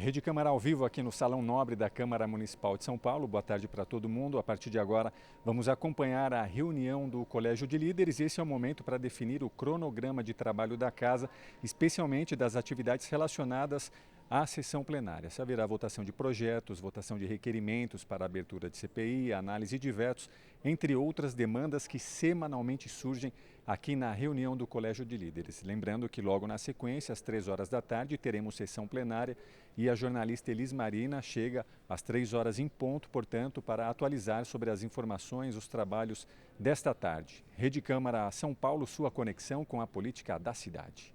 Rede Câmara ao vivo aqui no Salão Nobre da Câmara Municipal de São Paulo. Boa tarde para todo mundo. A partir de agora vamos acompanhar a reunião do Colégio de Líderes. Esse é o momento para definir o cronograma de trabalho da casa, especialmente das atividades relacionadas à sessão plenária. Haverá votação de projetos, votação de requerimentos para abertura de CPI, análise de vetos, entre outras demandas que semanalmente surgem aqui na reunião do Colégio de Líderes. Lembrando que logo na sequência, às 3 horas da tarde, teremos sessão plenária e a jornalista Elis Marina chega às 3 horas em ponto, portanto, para atualizar sobre as informações, os trabalhos desta tarde. Rede Câmara São Paulo, sua conexão com a política da cidade.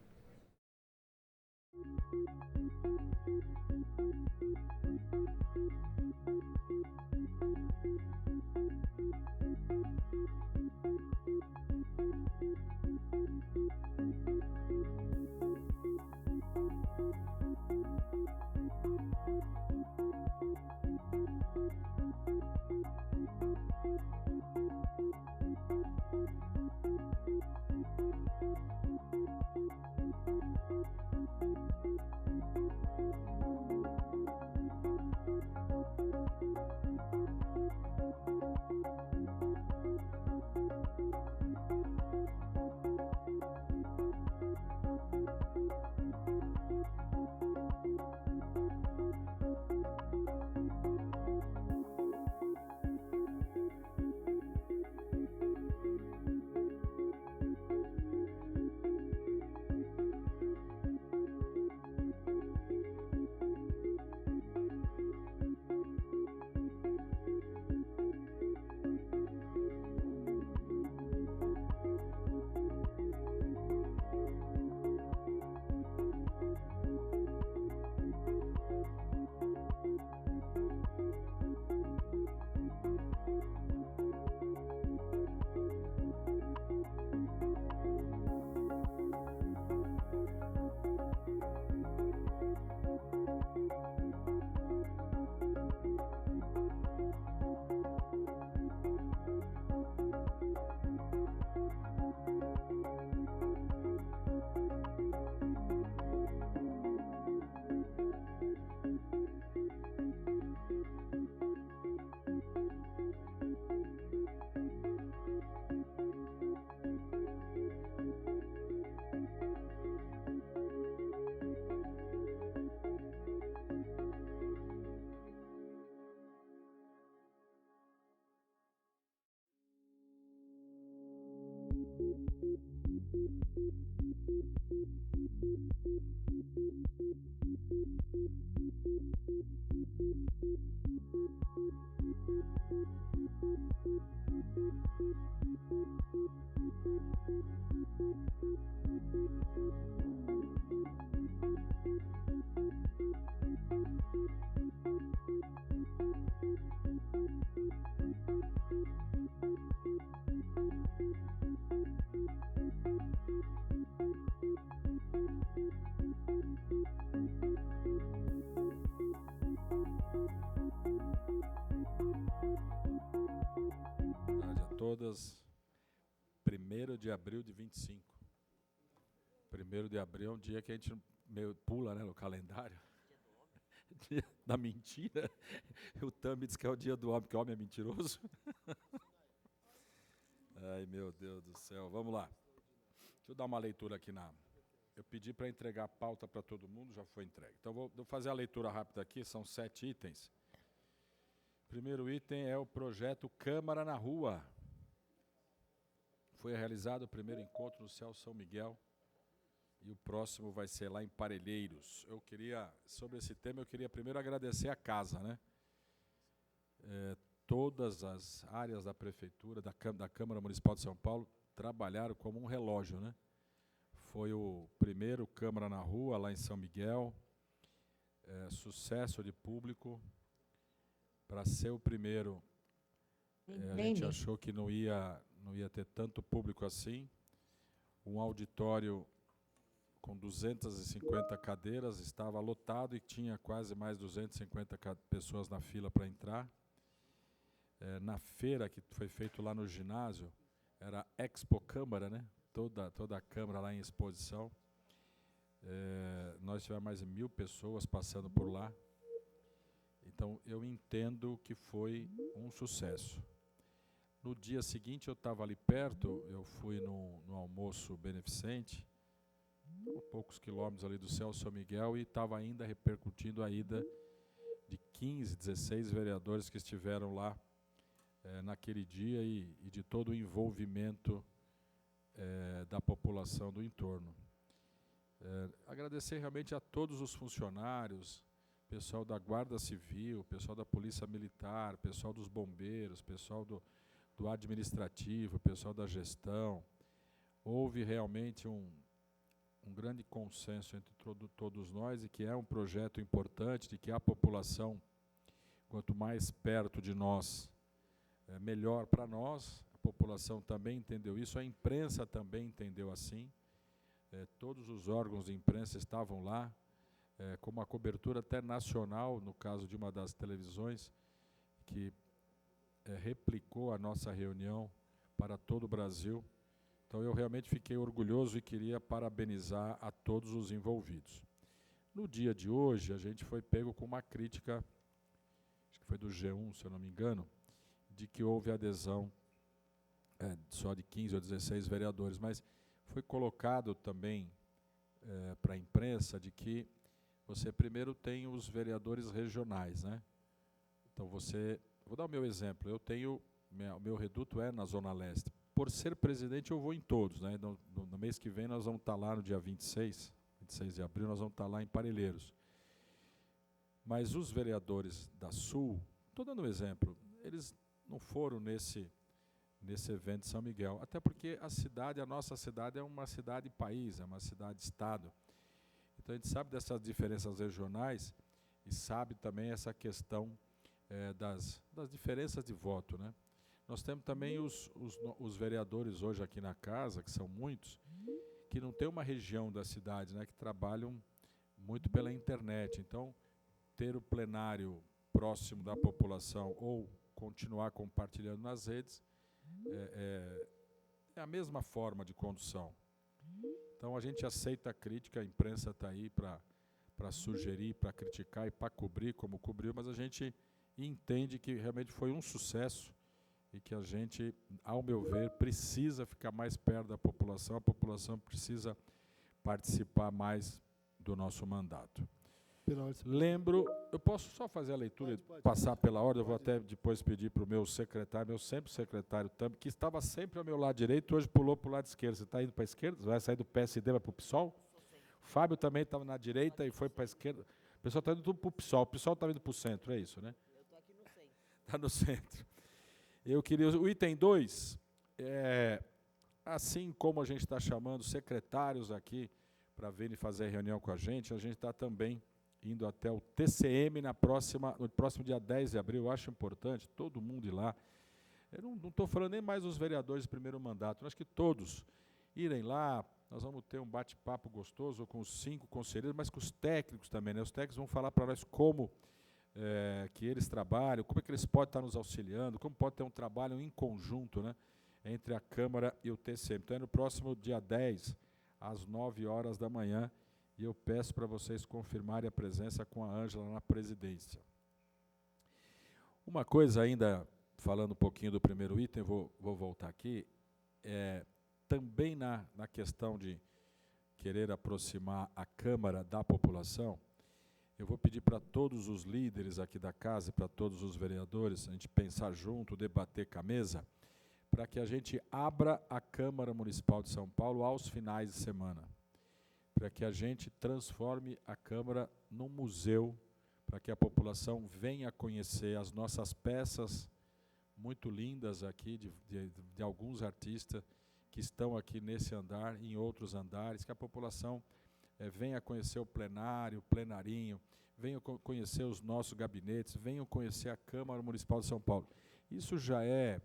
Todas, 1º de abril de 25. 1º de abril é um dia que a gente meio pula, né, no calendário. Dia da mentira. O Thumb diz que é o dia do homem, que o homem é mentiroso. Ai, meu Deus do céu. Vamos lá. Deixa eu dar uma leitura aqui na... Eu pedi para entregar a pauta para todo mundo, já foi entregue. Então, vou fazer a leitura rápida aqui, são 7 itens. O primeiro item é o projeto Câmara na Rua. Foi realizado o primeiro encontro no Céu São Miguel e o próximo vai ser lá em Parelheiros. Sobre esse tema, eu queria primeiro agradecer a casa, né? Todas as áreas da Prefeitura, da Câmara Municipal de São Paulo, trabalharam como um relógio, né? Foi o primeiro Câmara na Rua, lá em São Miguel, sucesso de público. Para ser o primeiro, a gente achou que não ia ter tanto público assim. Um auditório com 250 cadeiras estava lotado e tinha quase mais 250 pessoas na fila para entrar. Na feira que foi feito lá no ginásio, era Expo Câmara, né? Toda a Câmara lá em exposição. Nós tivemos mais de 1.000 pessoas passando por lá. Então, eu entendo que foi um sucesso. No dia seguinte, eu estava ali perto, eu fui no almoço beneficente, a poucos quilômetros ali do Celso São Miguel, e estava ainda repercutindo a ida de 15, 16 vereadores que estiveram lá naquele dia e de todo o envolvimento da população do entorno. Agradecer realmente a todos os funcionários, pessoal da Guarda Civil, pessoal da Polícia Militar, pessoal dos bombeiros, pessoal do administrativo, pessoal da gestão. Houve realmente um grande consenso entre todos nós, e que é um projeto importante, de que a população, quanto mais perto de nós, melhor para nós. A população também entendeu isso, a imprensa também entendeu assim. Todos os órgãos de imprensa estavam lá, com uma cobertura até nacional, no caso de uma das televisões, que replicou a nossa reunião para todo o Brasil. Então, eu realmente fiquei orgulhoso e queria parabenizar a todos os envolvidos. No dia de hoje, a gente foi pego com uma crítica, acho que foi do G1, se eu não me engano, de que houve adesão só de 15 ou 16 vereadores, mas foi colocado também para a imprensa de que você primeiro tem os vereadores regionais, né? Então vou dar o meu exemplo, o meu reduto é na Zona Leste. Por ser presidente, eu vou em todos, né? No mês que vem nós vamos estar lá no dia 26 de abril, nós vamos estar lá em Parelheiros. Mas os vereadores da Sul, estou dando um exemplo, eles não foram nesse evento de São Miguel, até porque a nossa cidade é uma cidade-país, é uma cidade-estado. Então a gente sabe dessas diferenças regionais e sabe também essa questão das diferenças de voto, né? Nós temos também os vereadores hoje aqui na casa, que são muitos, que não tem uma região da cidade, né, que trabalham muito pela internet. Então, ter o plenário próximo da população ou continuar compartilhando nas redes é a mesma forma de condução. Então, a gente aceita a crítica, a imprensa está aí para sugerir, para criticar e para cobrir, como cobriu, mas a gente entende que realmente foi um sucesso e que a gente, ao meu ver, precisa ficar mais perto da população, a população precisa participar mais do nosso mandato. Lembro, eu posso só fazer a leitura e passar pela ordem, eu vou até depois pedir para o meu secretário, meu sempre secretário também, que estava sempre ao meu lado direito, hoje pulou para o lado esquerdo. Você está indo para a esquerda? Você vai sair do PSD, vai para o PSOL? O Fábio também estava na direita e foi para a esquerda. O pessoal está indo tudo para o PSOL está indo para o centro, é isso, né? Eu estou aqui no centro. Está no centro. Eu queria, o item 2, assim como a gente está chamando secretários aqui para virem fazer reunião com a gente está também indo até o TCM no próximo dia 10 de abril. Eu acho importante todo mundo ir lá. Eu não estou falando nem mais dos vereadores de primeiro mandato, eu acho que todos irem lá. Nós vamos ter um bate-papo gostoso com os 5 conselheiros, mas com os técnicos também, né? Os técnicos vão falar para nós como que eles trabalham, como é que eles podem estar nos auxiliando, como pode ter um trabalho em conjunto, né, entre a Câmara e o TCM. Então, é no próximo dia 10, às 9 horas da manhã, e eu peço para vocês confirmarem a presença com a Ângela na presidência. Uma coisa ainda, falando um pouquinho do primeiro item, vou voltar aqui, também na questão de querer aproximar a Câmara da população, eu vou pedir para todos os líderes aqui da casa e para todos os vereadores, a gente pensar junto, debater com a mesa, para que a gente abra a Câmara Municipal de São Paulo aos finais de semana, para que a gente transforme a Câmara num museu, para que a população venha conhecer as nossas peças muito lindas aqui, de alguns artistas que estão aqui nesse andar, em outros andares, que a população venha conhecer o plenário, o plenarinho, venham conhecer os nossos gabinetes, venham conhecer a Câmara Municipal de São Paulo. Isso já é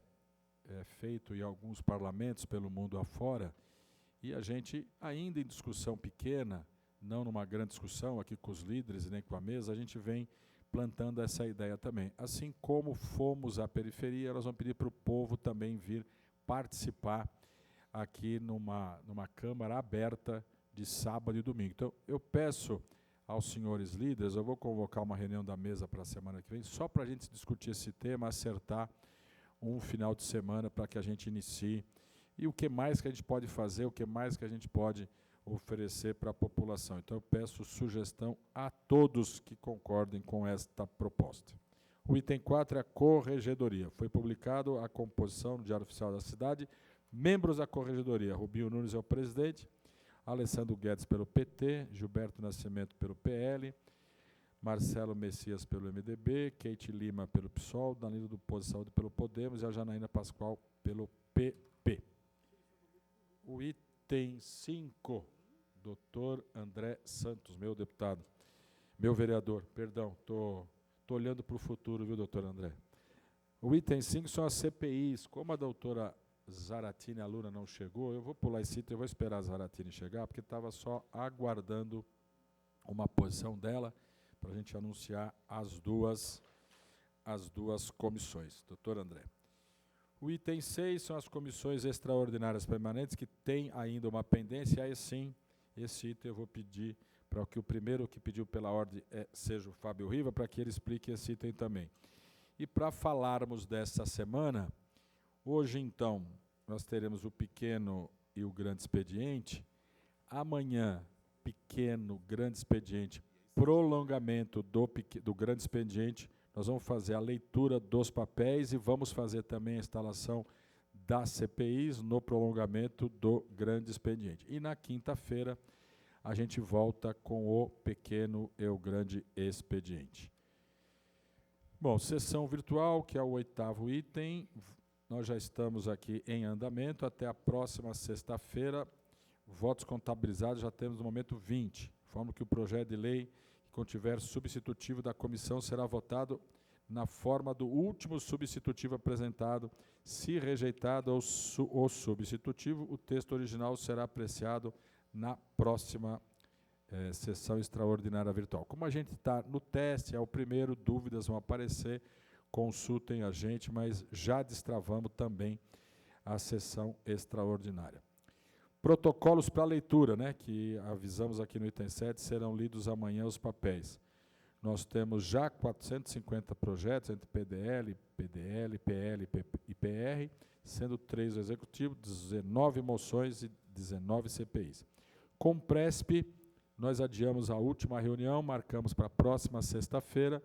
feito em alguns parlamentos pelo mundo afora, e a gente, ainda em discussão pequena, não numa grande discussão aqui com os líderes nem com a mesa, a gente vem plantando essa ideia também. Assim como fomos à periferia, nós vamos pedir para o povo também vir participar aqui numa Câmara aberta de sábado e domingo. Então, eu peço aos senhores líderes, eu vou convocar uma reunião da mesa para a semana que vem, só para a gente discutir esse tema, acertar um final de semana para que a gente inicie. E o que mais que a gente pode fazer, o que mais que a gente pode oferecer para a população. Então, eu peço sugestão a todos que concordem com esta proposta. O item 4 é a corregedoria. Foi publicado a composição no Diário Oficial da Cidade. Membros da corregedoria: Rubinho Nunes é o presidente, Alessandro Guedes pelo PT, Gilberto Nascimento pelo PL, Marcelo Messias pelo MDB, Kate Lima pelo PSOL, Danilo do Pozo Saúde pelo Podemos e a Janaína Pascoal pelo PP. O item 5, doutor André Santos, meu deputado, meu vereador, perdão, estou olhando para o futuro, viu, doutor André? O item 5 são as CPIs. Como a doutora Zaratini, a Luna, não chegou, eu vou pular esse item, eu vou esperar a Zaratini chegar, porque estava só aguardando uma posição dela para a gente anunciar as duas comissões. Doutor André. O item 6 são as comissões extraordinárias permanentes, que tem ainda uma pendência, aí sim, esse item eu vou pedir para que o primeiro que pediu pela ordem seja o Fábio Riva, para que ele explique esse item também. E para falarmos dessa semana, hoje, então, nós teremos o pequeno e o grande expediente. Amanhã, pequeno, grande expediente, prolongamento do grande expediente. Nós vamos fazer a leitura dos papéis e vamos fazer também a instalação das CPIs no prolongamento do grande expediente. E na quinta-feira, a gente volta com o pequeno e o grande expediente. Bom, sessão virtual, que é o 8º item. Nós já estamos aqui em andamento. Até a próxima sexta-feira, votos contabilizados já temos no momento 20. Forma que o projeto de lei que contiver substitutivo da comissão será votado na forma do último substitutivo apresentado. Se rejeitado o substitutivo, o texto original será apreciado na próxima sessão extraordinária virtual. Como a gente está no teste, é o primeiro, dúvidas vão aparecer, consultem a gente, mas já destravamos também a sessão extraordinária. Protocolos para leitura, né, que avisamos aqui no item 7, serão lidos amanhã os papéis. Nós temos já 450 projetos entre PDL, PDL, PL e PR, sendo 3 do Executivo, 19 moções e 19 CPIs. Com Presp, nós adiamos a última reunião, marcamos para a próxima sexta-feira.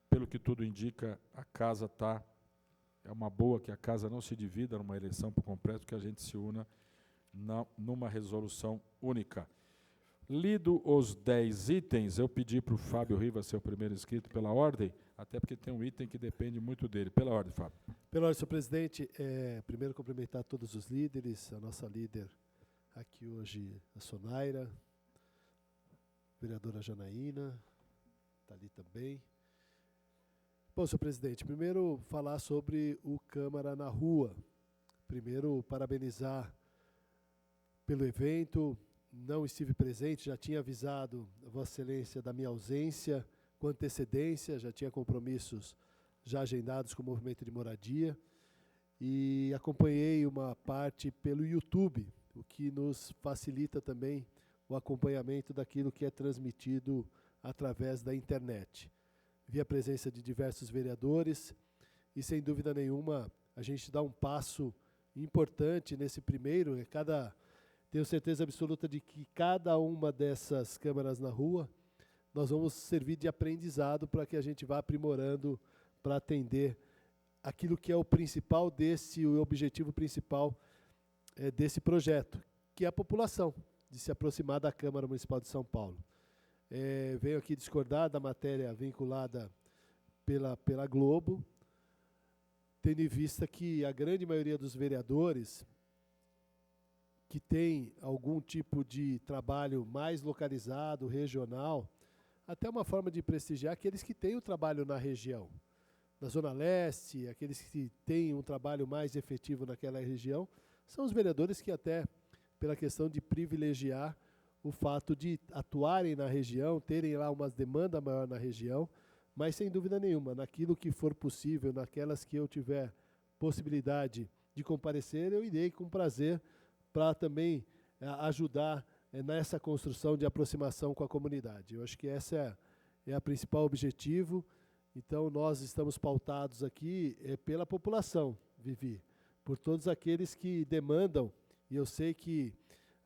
Pelo que tudo indica, a casa está... É uma boa que a casa não se divida numa eleição por completo, que a gente se una numa resolução única. Lido os 10 itens, eu pedi para o Fábio Riva ser o primeiro inscrito pela ordem, até porque tem um item que depende muito dele. Pela ordem, Fábio. Pela ordem, senhor presidente, primeiro cumprimentar todos os líderes, a nossa líder aqui hoje, a Sonaira, a vereadora Janaína, está ali também. Bom, senhor presidente, primeiro falar sobre o Câmara na Rua. Primeiro, parabenizar pelo evento. Não estive presente, já tinha avisado a Vossa Excelência da minha ausência com antecedência, já tinha compromissos já agendados com o movimento de moradia e acompanhei uma parte pelo YouTube, o que nos facilita também o acompanhamento daquilo que é transmitido através da internet. Vi a presença de diversos vereadores e, sem dúvida nenhuma, a gente dá um passo importante nesse primeiro. Tenho certeza absoluta de que cada uma dessas câmaras na rua, nós vamos servir de aprendizado para que a gente vá aprimorando para atender aquilo que é o principal o objetivo principal desse projeto, que é a população, de se aproximar da Câmara Municipal de São Paulo. Venho aqui discordar da matéria vinculada pela Globo, tendo em vista que a grande maioria dos vereadores que tem algum tipo de trabalho mais localizado, regional, até uma forma de prestigiar aqueles que têm o trabalho na região. Na Zona Leste, aqueles que têm um trabalho mais efetivo naquela região, são os vereadores que até, pela questão de privilegiar o fato de atuarem na região, terem lá uma demanda maior na região, mas sem dúvida nenhuma, naquilo que for possível, naquelas que eu tiver possibilidade de comparecer, eu irei com prazer para também ajudar nessa construção de aproximação com a comunidade. Eu acho que essa é a principal objetivo. Então, nós estamos pautados aqui pela população, Vivi, por todos aqueles que demandam, e eu sei que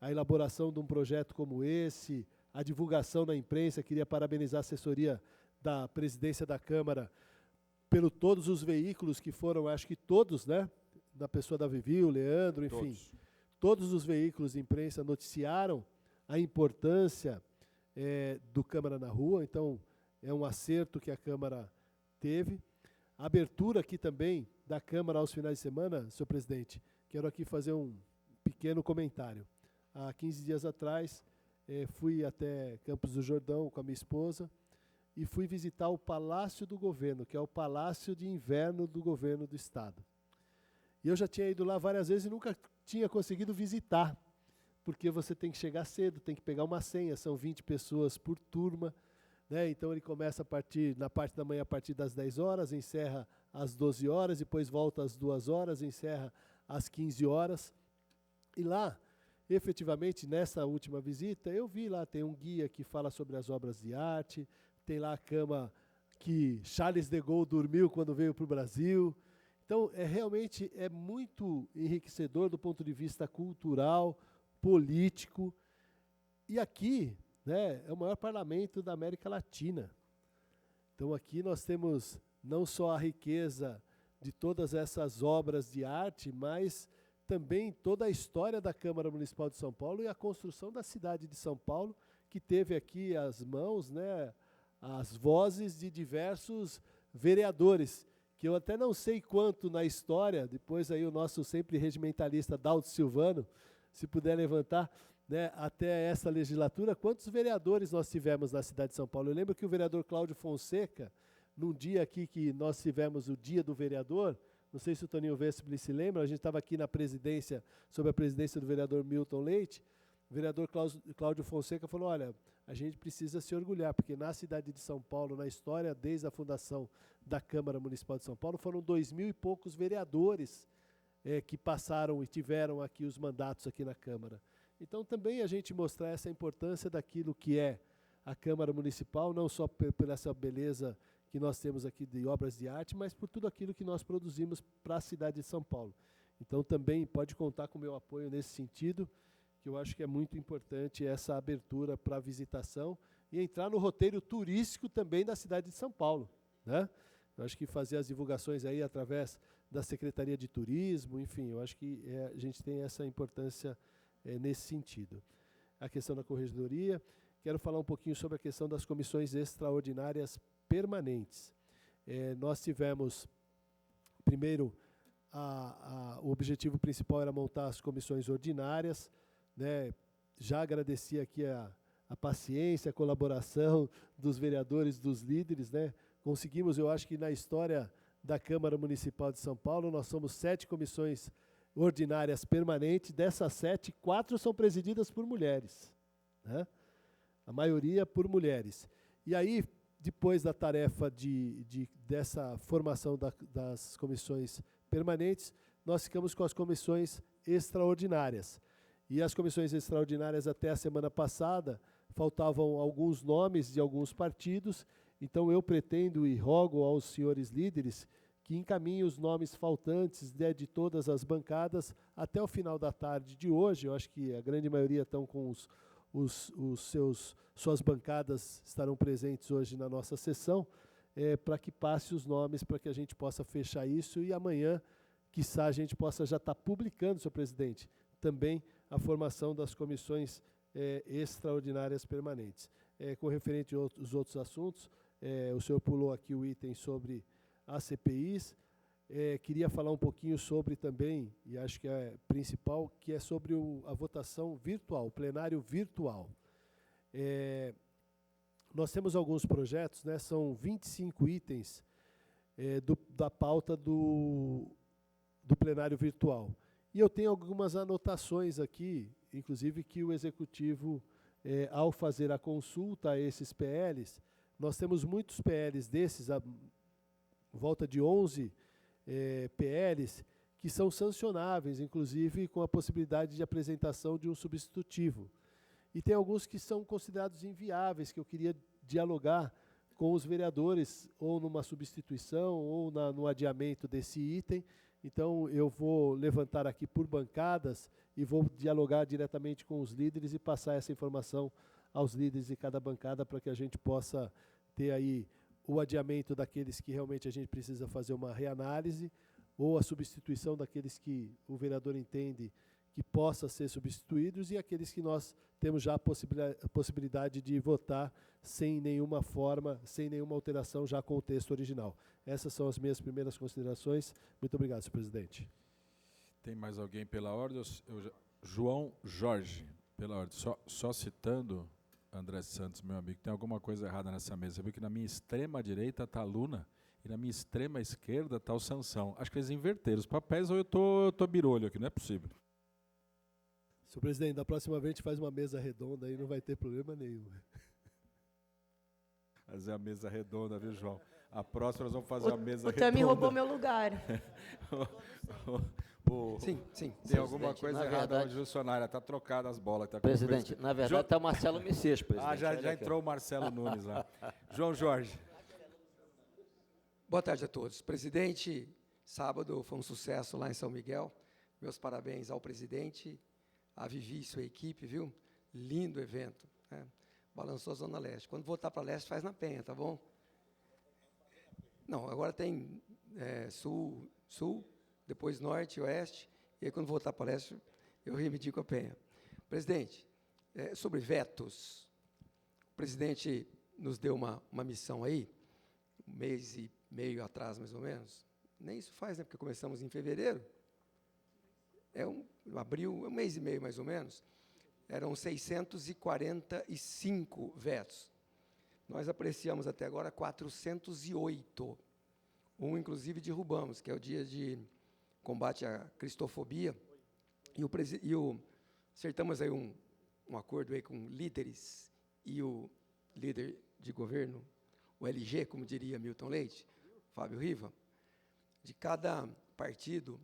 a elaboração de um projeto como esse, a divulgação na imprensa, queria parabenizar a assessoria da presidência da Câmara pelo todos os veículos que foram, acho que todos, né, da pessoa da Vivi, o Leandro, enfim, todos os veículos de imprensa noticiaram a importância do Câmara na Rua, então é um acerto que a Câmara teve. A abertura aqui também da Câmara aos finais de semana, senhor presidente, quero aqui fazer um pequeno comentário. Há 15 dias atrás, fui até Campos do Jordão com a minha esposa e fui visitar o Palácio do Governo, que é o Palácio de Inverno do Governo do Estado. E eu já tinha ido lá várias vezes e nunca tinha conseguido visitar, porque você tem que chegar cedo, tem que pegar uma senha, são 20 pessoas por turma, né? Então ele começa na parte da manhã a partir das 10 horas, encerra às 12 horas, depois volta às 2 horas, encerra às 15 horas. E lá, efetivamente, nessa última visita, eu vi lá, tem um guia que fala sobre as obras de arte, tem lá a cama que Charles de Gaulle dormiu quando veio para o Brasil. Então, realmente é muito enriquecedor do ponto de vista cultural, político. E aqui, né, é o maior parlamento da América Latina. Então, aqui nós temos não só a riqueza de todas essas obras de arte, mas também toda a história da Câmara Municipal de São Paulo e a construção da cidade de São Paulo, que teve aqui as mãos, né, as vozes de diversos vereadores, que eu até não sei quanto na história, depois aí o nosso sempre regimentalista Daldo Silvano, se puder levantar, né, até essa legislatura, quantos vereadores nós tivemos na cidade de São Paulo. Eu lembro que o vereador Cláudio Fonseca, num dia aqui que nós tivemos o dia do vereador, não sei se o Toninho Vespoli se lembra, a gente estava aqui na presidência, sob a presidência do vereador Milton Leite, o vereador Cláudio Fonseca falou, olha, a gente precisa se orgulhar, porque na cidade de São Paulo, na história, desde a fundação da Câmara Municipal de São Paulo, foram 2.000 e poucos vereadores que passaram e tiveram aqui os mandatos aqui na Câmara. Então, também a gente mostrar essa importância daquilo que é a Câmara Municipal, não só por essa beleza que nós temos aqui de obras de arte, mas por tudo aquilo que nós produzimos para a cidade de São Paulo. Então, também pode contar com o meu apoio nesse sentido, que eu acho que é muito importante essa abertura para a visitação e entrar no roteiro turístico também da cidade de São Paulo, né? Eu acho que fazer as divulgações aí através da Secretaria de Turismo, enfim, eu acho que a gente tem essa importância nesse sentido. A questão da corregedoria, quero falar um pouquinho sobre a questão das comissões extraordinárias permanentes. Nós tivemos, primeiro, o objetivo principal era montar as comissões ordinárias, né? Já agradeci aqui a paciência, a colaboração dos vereadores, dos líderes, né? Conseguimos, eu acho que na história da Câmara Municipal de São Paulo, nós somos 7 comissões ordinárias permanentes, dessas 7, 4 são presididas por mulheres, né? A maioria por mulheres. E aí, depois da tarefa dessa formação das comissões permanentes, nós ficamos com as comissões extraordinárias. E as comissões extraordinárias, até a semana passada, faltavam alguns nomes de alguns partidos, então eu pretendo e rogo aos senhores líderes que encaminhem os nomes faltantes, né, de todas as bancadas até o final da tarde de hoje. Eu acho que a grande maioria estão com suas bancadas, estarão presentes hoje na nossa sessão, para que passe os nomes, para que a gente possa fechar isso e amanhã, quiçá, a gente possa já estar publicando, senhor presidente, também a formação das comissões extraordinárias permanentes. Com referente aos outros assuntos, o senhor pulou aqui o item sobre as CPIs, queria falar um pouquinho sobre também, e acho que é principal, que é sobre a votação virtual, o plenário virtual. Nós temos alguns projetos, né, são 25 itens da pauta do plenário virtual. E eu tenho algumas anotações aqui, inclusive que o Executivo, ao fazer a consulta a esses PLs, nós temos muitos PLs desses, volta de 11 PLs, que são sancionáveis, inclusive com a possibilidade de apresentação de um substitutivo. e tem alguns que são considerados inviáveis, que eu queria dialogar com os vereadores, ou numa substituição, ou no adiamento desse item. Então, eu vou levantar aqui por bancadas e vou dialogar diretamente com os líderes e passar essa informação aos líderes de cada bancada para que a gente possa ter aí o adiamento daqueles que realmente a gente precisa fazer uma reanálise, ou a substituição daqueles que o vereador entende que possa ser substituídos, e aqueles que nós temos já a possibilidade de votar sem nenhuma forma, sem nenhuma alteração, já com o texto original. Essas são as minhas primeiras considerações. Muito obrigado, senhor presidente. Tem mais alguém pela ordem? João Jorge, pela ordem. Só citando, André Santos, meu amigo, tem alguma coisa errada nessa mesa. Você viu que na minha extrema direita está a Luna e na minha extrema esquerda está o Sansão. Acho que eles inverteram os papéis, ou eu tô birolho aqui, não é possível. Senhor presidente, da próxima vez a gente faz uma mesa redonda aí, não vai ter problema nenhum. Fazer a mesa redonda, viu, João? A próxima nós vamos fazer a mesa redonda. O Tami roubou meu lugar. Sim. Tem alguma coisa errada onde o Sonária está trocada as bolas. Tá Presidente, na verdade está o Marcelo Messias, presidente. Já entrou o Marcelo Nunes lá. João Jorge. Boa tarde a todos. Presidente, sábado foi um sucesso lá em São Miguel. Meus parabéns ao presidente, a Vivi e sua equipe, viu? Lindo evento, né? Balançou a Zona Leste. Quando voltar para Leste, faz na Penha, tá bom? Não, agora tem sul, depois norte, oeste, e aí quando voltar para Leste, eu reivindico a Penha. Presidente, sobre vetos, o presidente nos deu uma missão aí, 1 mês e meio atrás, mais ou menos. Nem isso faz, né? Porque começamos em fevereiro. Abril, 1 mês e meio, mais ou menos. Eram 645 vetos. Nós apreciamos até agora 408. Inclusive, derrubamos, que é o dia de combate à cristofobia. Acertamos aí um acordo aí com líderes e o líder de governo, o LG, como diria Milton Leite, Fábio Riva, de cada partido,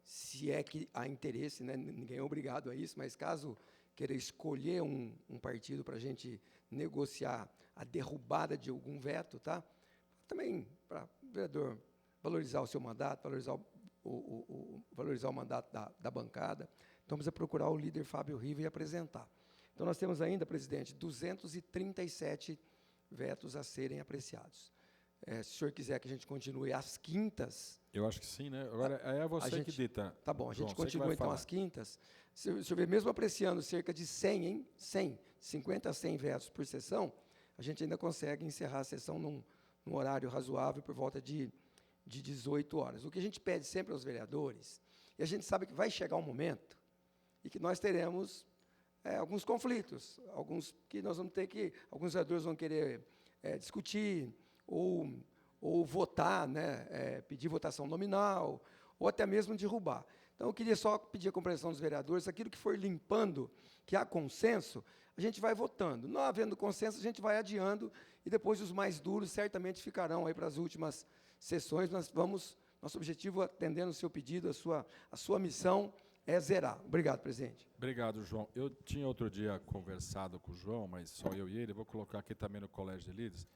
se é que há interesse, né, ninguém é obrigado a isso, mas caso queira escolher um partido para a gente negociar a derrubada de algum veto, tá? Também para o vereador valorizar o seu mandato, valorizar o mandato da bancada. Então, vamos procurar o líder Fábio Riva e apresentar. Então, nós temos ainda, presidente, 237 vetos a serem apreciados. Se o senhor quiser que a gente continue às quintas... Eu acho que sim, né? Agora, é você que dita. Tá bom, a gente João, continua, então, às quintas. Se o senhor vê, mesmo apreciando cerca de 100, 50 a 100 vetos por sessão, a gente ainda consegue encerrar a sessão num horário razoável, por volta de 18 horas. O que a gente pede sempre aos vereadores, e a gente sabe que vai chegar um momento e que nós teremos alguns conflitos, alguns vereadores vão querer discutir ou votar, né, pedir votação nominal, ou até mesmo derrubar. Então, eu queria só pedir a compreensão dos vereadores, aquilo que for limpando, que há consenso, a gente vai votando. Não havendo consenso, a gente vai adiando, e depois os mais duros certamente ficarão aí para as últimas sessões. Nosso objetivo, atendendo o seu pedido, a sua missão é zerar. Obrigado, presidente. Obrigado, João. Eu tinha outro dia conversado com o João, mas só eu e ele, vou colocar aqui também no Colégio de Líderes,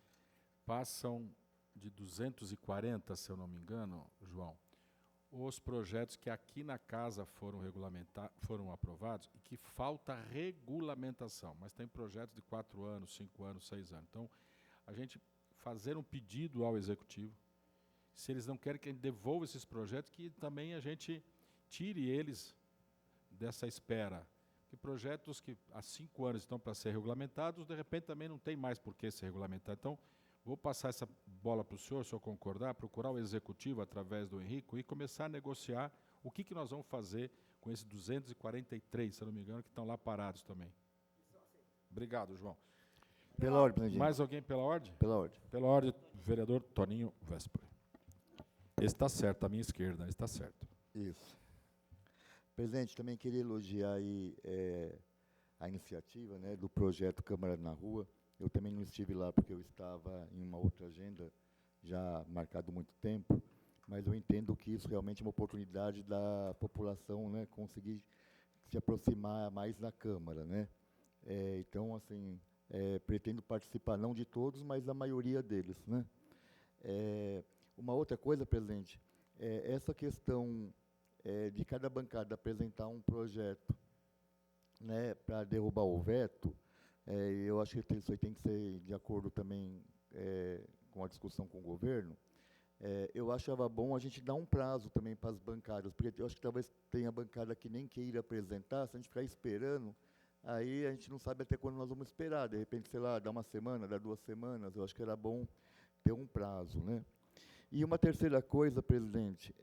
passam de 240, se eu não me engano, João, os projetos que aqui na casa foram aprovados e que falta regulamentação, mas tem projetos de 4 anos, 5 anos, 6 anos. Então, a gente fazer um pedido ao Executivo, se eles não querem que a gente devolva esses projetos, que também a gente tire eles dessa espera. Que projetos que há 5 anos estão para ser regulamentados, de repente também não tem mais por que ser regulamentado. Então, vou passar essa bola para o senhor concordar, procurar o Executivo através do Henrico e começar a negociar o que nós vamos fazer com esses 243, se eu não me engano, que estão lá parados também. Obrigado, João. Pela ordem, presidente. Mais alguém pela ordem? Pela ordem. Pela ordem, vereador Toninho Véspera. Esse está certo, à minha esquerda, está certo. Isso. Presidente, também queria elogiar aí, a iniciativa, né, do projeto Câmara na Rua. Eu também não estive lá porque eu estava em uma outra agenda, já marcado muito tempo, mas eu entendo que isso realmente é uma oportunidade da população, né, conseguir se aproximar mais da Câmara, né? Então, assim, pretendo participar não de todos, mas da maioria deles, né? Uma outra coisa, presidente, essa questão de cada bancada apresentar um projeto, né, para derrubar o veto, eu acho que isso aí tem que ser de acordo também com a discussão com o governo. Eu achava bom a gente dar um prazo também para as bancadas, porque eu acho que talvez tenha bancada que nem queira apresentar, se a gente ficar esperando, aí a gente não sabe até quando nós vamos esperar, de repente, sei lá, dá uma semana, dá 2 semanas, eu acho que era bom ter um prazo, né? E uma terceira coisa, presidente,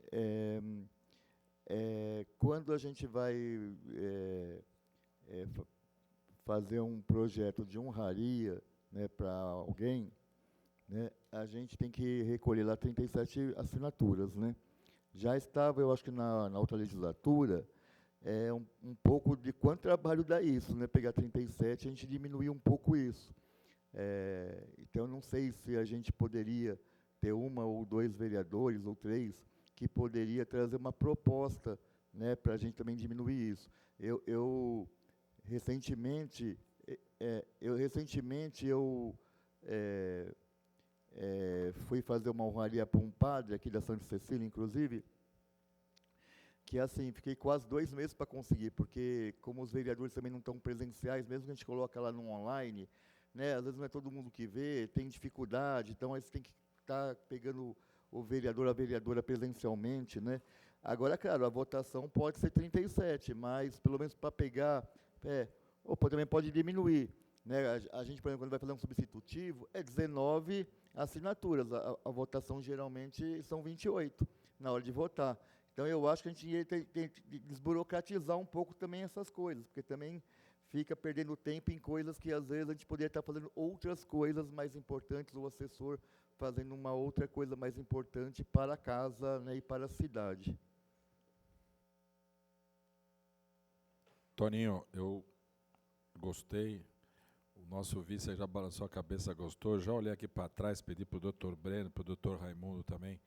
quando a gente vai fazer um projeto de honraria, né, para alguém, né, a gente tem que recolher lá 37 assinaturas, né? Já estava, eu acho que na outra legislatura, um pouco de quanto trabalho dá isso, né? Pegar 37, a gente diminuir um pouco isso. Então, não sei se a gente poderia ter 1 ou 2 vereadores, ou 3, que poderia trazer uma proposta, né, para a gente também diminuir isso. Recentemente, fui fazer uma honraria para um padre aqui da Santa Cecília, inclusive, que assim, fiquei quase 2 meses para conseguir, porque como os vereadores também não estão presenciais, mesmo que a gente coloca lá no online, né, às vezes não é todo mundo que vê, tem dificuldade, então aí você tem que estar pegando o vereador, a vereadora presencialmente, né? Agora, claro, a votação pode ser 37, mas pelo menos para pegar, também pode diminuir, né? A gente, por exemplo, quando vai fazer um substitutivo, 19 assinaturas, a votação geralmente são 28 na hora de votar. Então, eu acho que a gente tem que desburocratizar um pouco também essas coisas, porque também fica perdendo tempo em coisas que, às vezes, a gente poderia estar fazendo outras coisas mais importantes, o assessor fazendo uma outra coisa mais importante para a casa, né, e para a cidade. Toninho, eu gostei. O nosso vice já balançou a cabeça, gostou. Já olhei aqui para trás, pedi para o doutor Breno, para o doutor Raimundo também,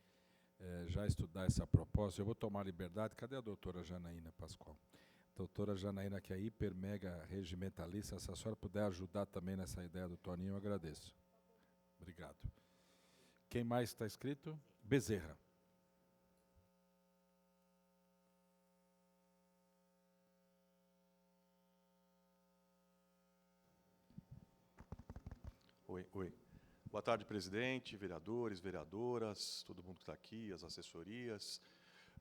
já estudar essa proposta. Eu vou tomar liberdade. Cadê a doutora Janaína Pascoal? Doutora Janaína, que é hiper, mega regimentalista, se a senhora puder ajudar também nessa ideia do Toninho, eu agradeço. Obrigado. Quem mais está inscrito? Bezerra. Oi. Boa tarde, presidente, vereadores, vereadoras, todo mundo que está aqui, as assessorias.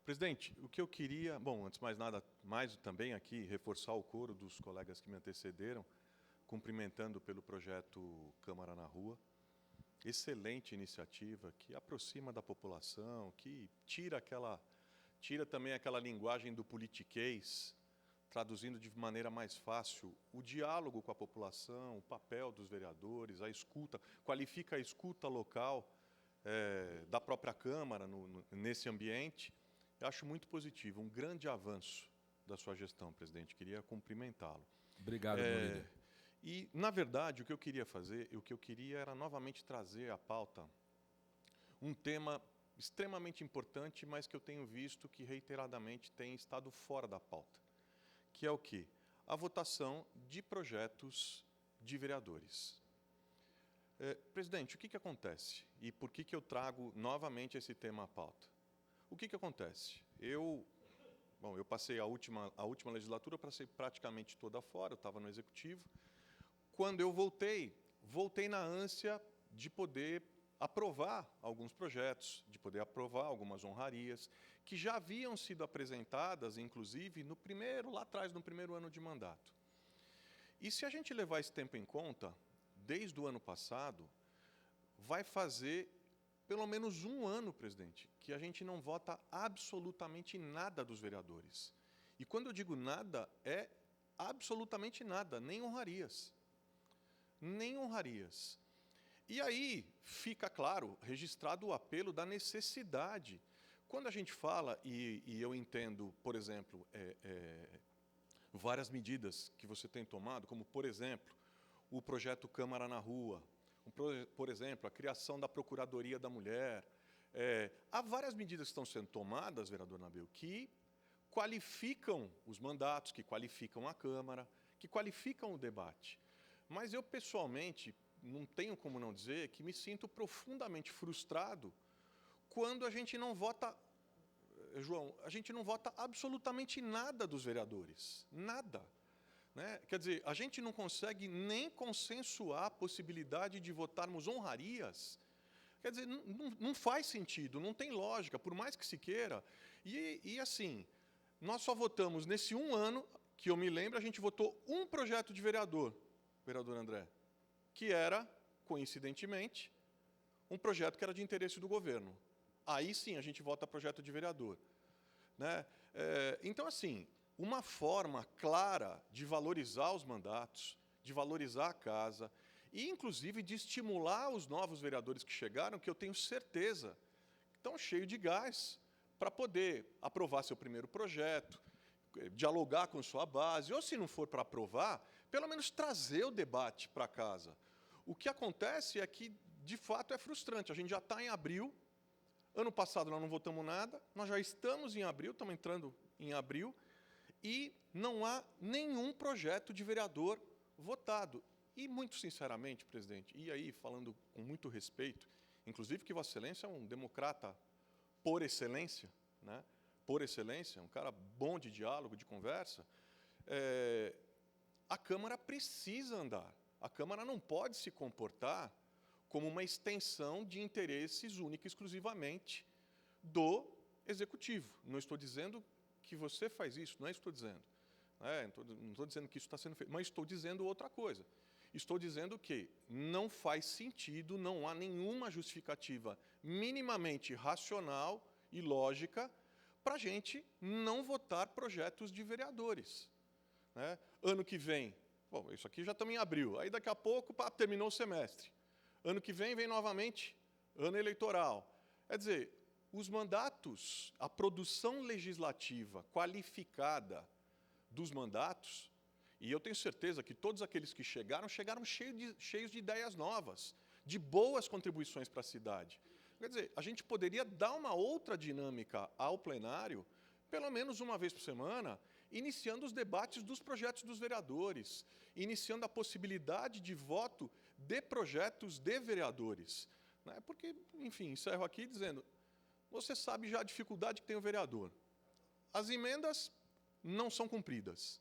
Presidente, o que eu queria, bom, antes de mais nada, mais também aqui, reforçar o coro dos colegas que me antecederam, cumprimentando pelo projeto Câmara na Rua. Excelente iniciativa, que aproxima da população, que tira também aquela linguagem do politiquês, traduzindo de maneira mais fácil o diálogo com a população, o papel dos vereadores, a escuta, qualifica a escuta local da própria Câmara nesse ambiente. Eu acho muito positivo, um grande avanço da sua gestão, presidente. Queria cumprimentá-lo. Obrigado, meu líder. E, na verdade, o que eu queria fazer, era novamente trazer à pauta um tema extremamente importante, mas que eu tenho visto que reiteradamente tem estado fora da pauta, que é o quê? A votação de projetos de vereadores. Presidente, o que acontece? E por que eu trago novamente esse tema à pauta? O que acontece? Eu passei a última legislatura, passei praticamente toda fora, eu estava no Executivo. Quando eu voltei na ânsia de poder aprovar alguns projetos, de poder aprovar algumas honrarias, que já haviam sido apresentadas, inclusive, lá atrás, no primeiro ano de mandato. E se a gente levar esse tempo em conta, desde o ano passado, vai fazer pelo menos 1 ano, presidente, que a gente não vota absolutamente nada dos vereadores. E quando eu digo nada, é absolutamente nada, nem honrarias. Nem honrarias. E aí fica, claro, registrado o apelo da necessidade. Quando a gente fala, e eu entendo, por exemplo, várias medidas que você tem tomado, como, por exemplo, o projeto Câmara na Rua, por exemplo, a criação da Procuradoria da Mulher. Há várias medidas que estão sendo tomadas, vereador Nabil, que qualificam os mandatos, que qualificam a Câmara, que qualificam o debate. Mas eu, pessoalmente, não tenho como não dizer que me sinto profundamente frustrado quando a gente não vota, João, a gente não vota absolutamente nada dos vereadores, nada. Né? Quer dizer, a gente não consegue nem consensuar a possibilidade de votarmos honrarias. Quer dizer, não faz sentido, não tem lógica, por mais que se queira. E assim, nós só votamos nesse um ano, que eu me lembro, a gente votou um projeto de vereador André, que era, coincidentemente, um projeto que era de interesse do governo. Aí sim a gente vota projeto de vereador. Né? Então, assim, uma forma clara de valorizar os mandatos, de valorizar a casa, e, inclusive, de estimular os novos vereadores que chegaram, que eu tenho certeza que estão cheios de gás para poder aprovar seu primeiro projeto, dialogar com sua base, ou, se não for para aprovar, pelo menos trazer o debate para casa. O que acontece é que, de fato, é frustrante. A gente já está em abril, ano passado nós não votamos nada, nós já estamos em abril, estamos entrando em abril, e não há nenhum projeto de vereador votado. E, muito sinceramente, presidente, e aí, falando com muito respeito, inclusive que Vossa Excelência é um democrata por excelência, né? Por excelência, um cara bom de diálogo, de conversa, a Câmara precisa andar. A Câmara não pode se comportar como uma extensão de interesses única e exclusivamente do Executivo. Não estou dizendo que você faz isso, não é isso que estou dizendo. Não estou dizendo que isso está sendo feito, mas estou dizendo outra coisa. Estou dizendo que não faz sentido, não há nenhuma justificativa minimamente racional e lógica para a gente não votar projetos de vereadores. Né? Ano que vem, bom, isso aqui já estamos em abril, aí daqui a pouco terminou o semestre. Ano que vem novamente ano eleitoral. Quer dizer, os mandatos, a produção legislativa qualificada dos mandatos, e eu tenho certeza que todos aqueles que chegaram cheios de ideias novas, de boas contribuições para a cidade. Quer dizer, a gente poderia dar uma outra dinâmica ao plenário, pelo menos uma vez por semana, iniciando os debates dos projetos dos vereadores, iniciando a possibilidade de voto de projetos de vereadores. Né? Porque, enfim, encerro aqui dizendo, você sabe já a dificuldade que tem o vereador. As emendas não são cumpridas.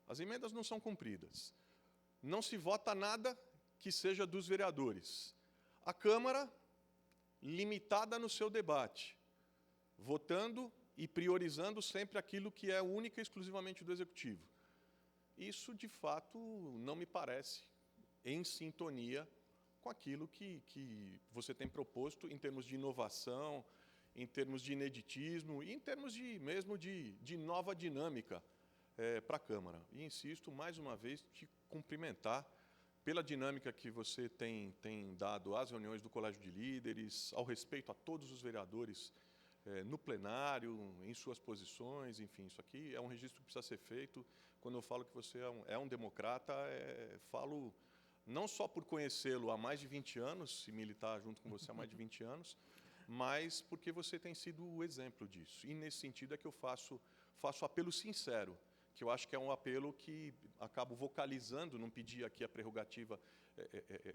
As emendas não são cumpridas. Não se vota nada que seja dos vereadores. A Câmara, limitada no seu debate, votando e priorizando sempre aquilo que é única e exclusivamente do Executivo. Isso, de fato, não me parece em sintonia com aquilo que você tem proposto em termos de inovação, em termos de ineditismo e em termos mesmo de nova dinâmica para a Câmara. E insisto, mais uma vez, te cumprimentar pela dinâmica que você tem dado às reuniões do Colégio de Líderes, ao respeito a todos os vereadores no plenário, em suas posições, enfim, isso aqui é um registro que precisa ser feito. Quando eu falo que você é um democrata, falo não só por conhecê-lo há mais de 20 anos, e militar junto com você há mais de 20 anos, mas porque você tem sido o exemplo disso. E, nesse sentido, é que eu faço apelo sincero, que eu acho que é um apelo que acabo vocalizando, não pedi aqui a prerrogativa,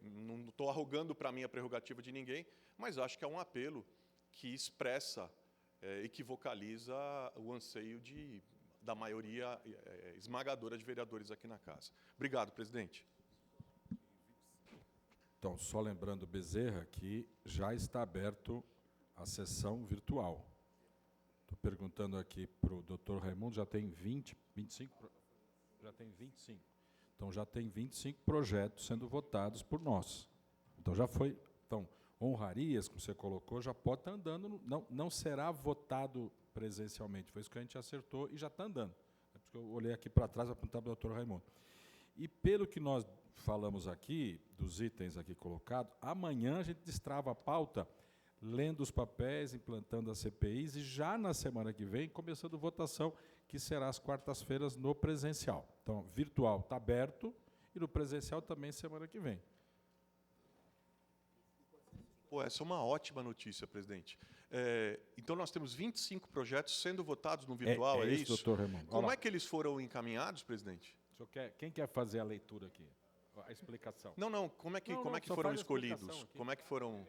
não estou arrogando para mim a prerrogativa de ninguém, mas acho que é um apelo que expressa e que vocaliza o anseio da maioria esmagadora de vereadores aqui na casa. Obrigado, presidente. Então, só lembrando, Bezerra, que já está aberto a sessão virtual. Estou perguntando aqui para o doutor Raimundo, já tem 25? Já tem 25. Então, já tem 25 projetos sendo votados por nós. Então, já foi... Então, honrarias, como você colocou, já pode estar andando, não será votado presencialmente. Foi isso que a gente acertou e já está andando. É por isso que eu olhei aqui para trás para perguntar para o doutor Raimundo. E pelo que nós falamos aqui, dos itens aqui colocados, amanhã a gente destrava a pauta, lendo os papéis, implantando as CPIs, e já na semana que vem, começando votação, que será às quartas-feiras no presencial. Então, virtual está aberto, e no presencial também semana que vem. Pô, essa é uma ótima notícia, presidente. Então, nós temos 25 projetos sendo votados no virtual, é isso? Doutor Raimundo. Como é que eles foram encaminhados, presidente? Quem quer fazer a leitura aqui? A explicação. Não, como é que foram escolhidos? Como é que foram...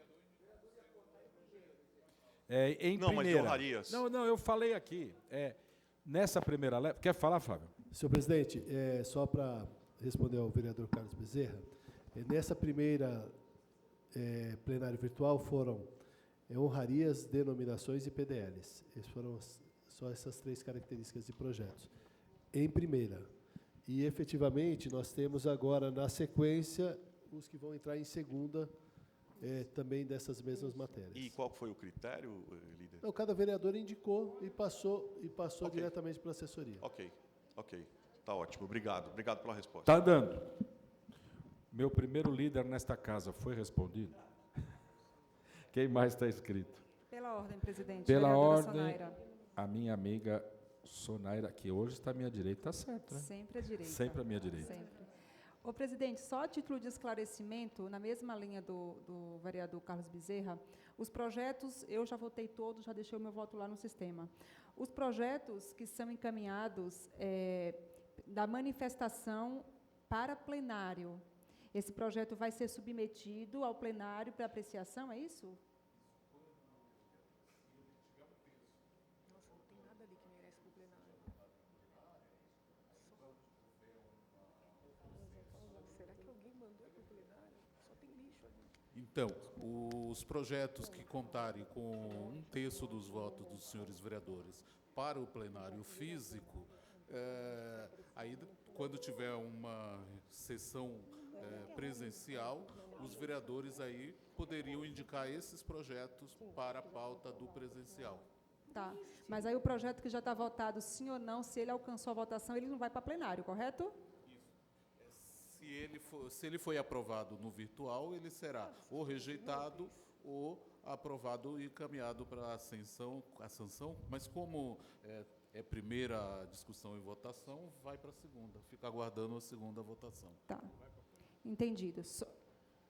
Em não, primeira. mas de honrarias. Não, eu falei aqui. Nessa primeira leva... Quer falar, Fábio? Senhor presidente, só para responder ao vereador Carlos Bezerra, nessa primeira plenário virtual foram honrarias, denominações e PDLs. Essas foram só essas 3 características de projetos. Em primeira. E, efetivamente, nós temos agora, na sequência, os que vão entrar em segunda, também dessas mesmas matérias. E qual foi o critério, líder? Não, cada vereador indicou e passou diretamente para a assessoria. Ok. Tá ótimo. Obrigado pela resposta. Tá dando. Meu primeiro líder nesta casa foi respondido? Quem mais está inscrito? Pela ordem, presidente. Pela ordem, Sonaira. a minha amiga Sonaira, que hoje está à minha direita, está certo, né? Sempre à direita. Sempre à minha direita. Sempre. Ô, presidente, só a título de esclarecimento, na mesma linha do vereador Carlos Bezerra, os projetos, eu já votei todos, já deixei o meu voto lá no sistema. Os projetos que são encaminhados da manifestação para plenário, esse projeto vai ser submetido ao plenário para apreciação, é isso? Então, os projetos que contarem com 1/3 dos votos dos senhores vereadores para o plenário físico, aí quando tiver uma sessão presencial, os vereadores aí poderiam indicar esses projetos para a pauta do presencial. Tá, mas aí o projeto que já está votado, sim ou não, se ele alcançou a votação, ele não vai para plenário, correto? Se ele foi aprovado no virtual, ele será ou rejeitado ou aprovado e encaminhado para a sanção, mas como é primeira discussão e votação, vai para a segunda, fica aguardando a segunda votação. Tá, entendido.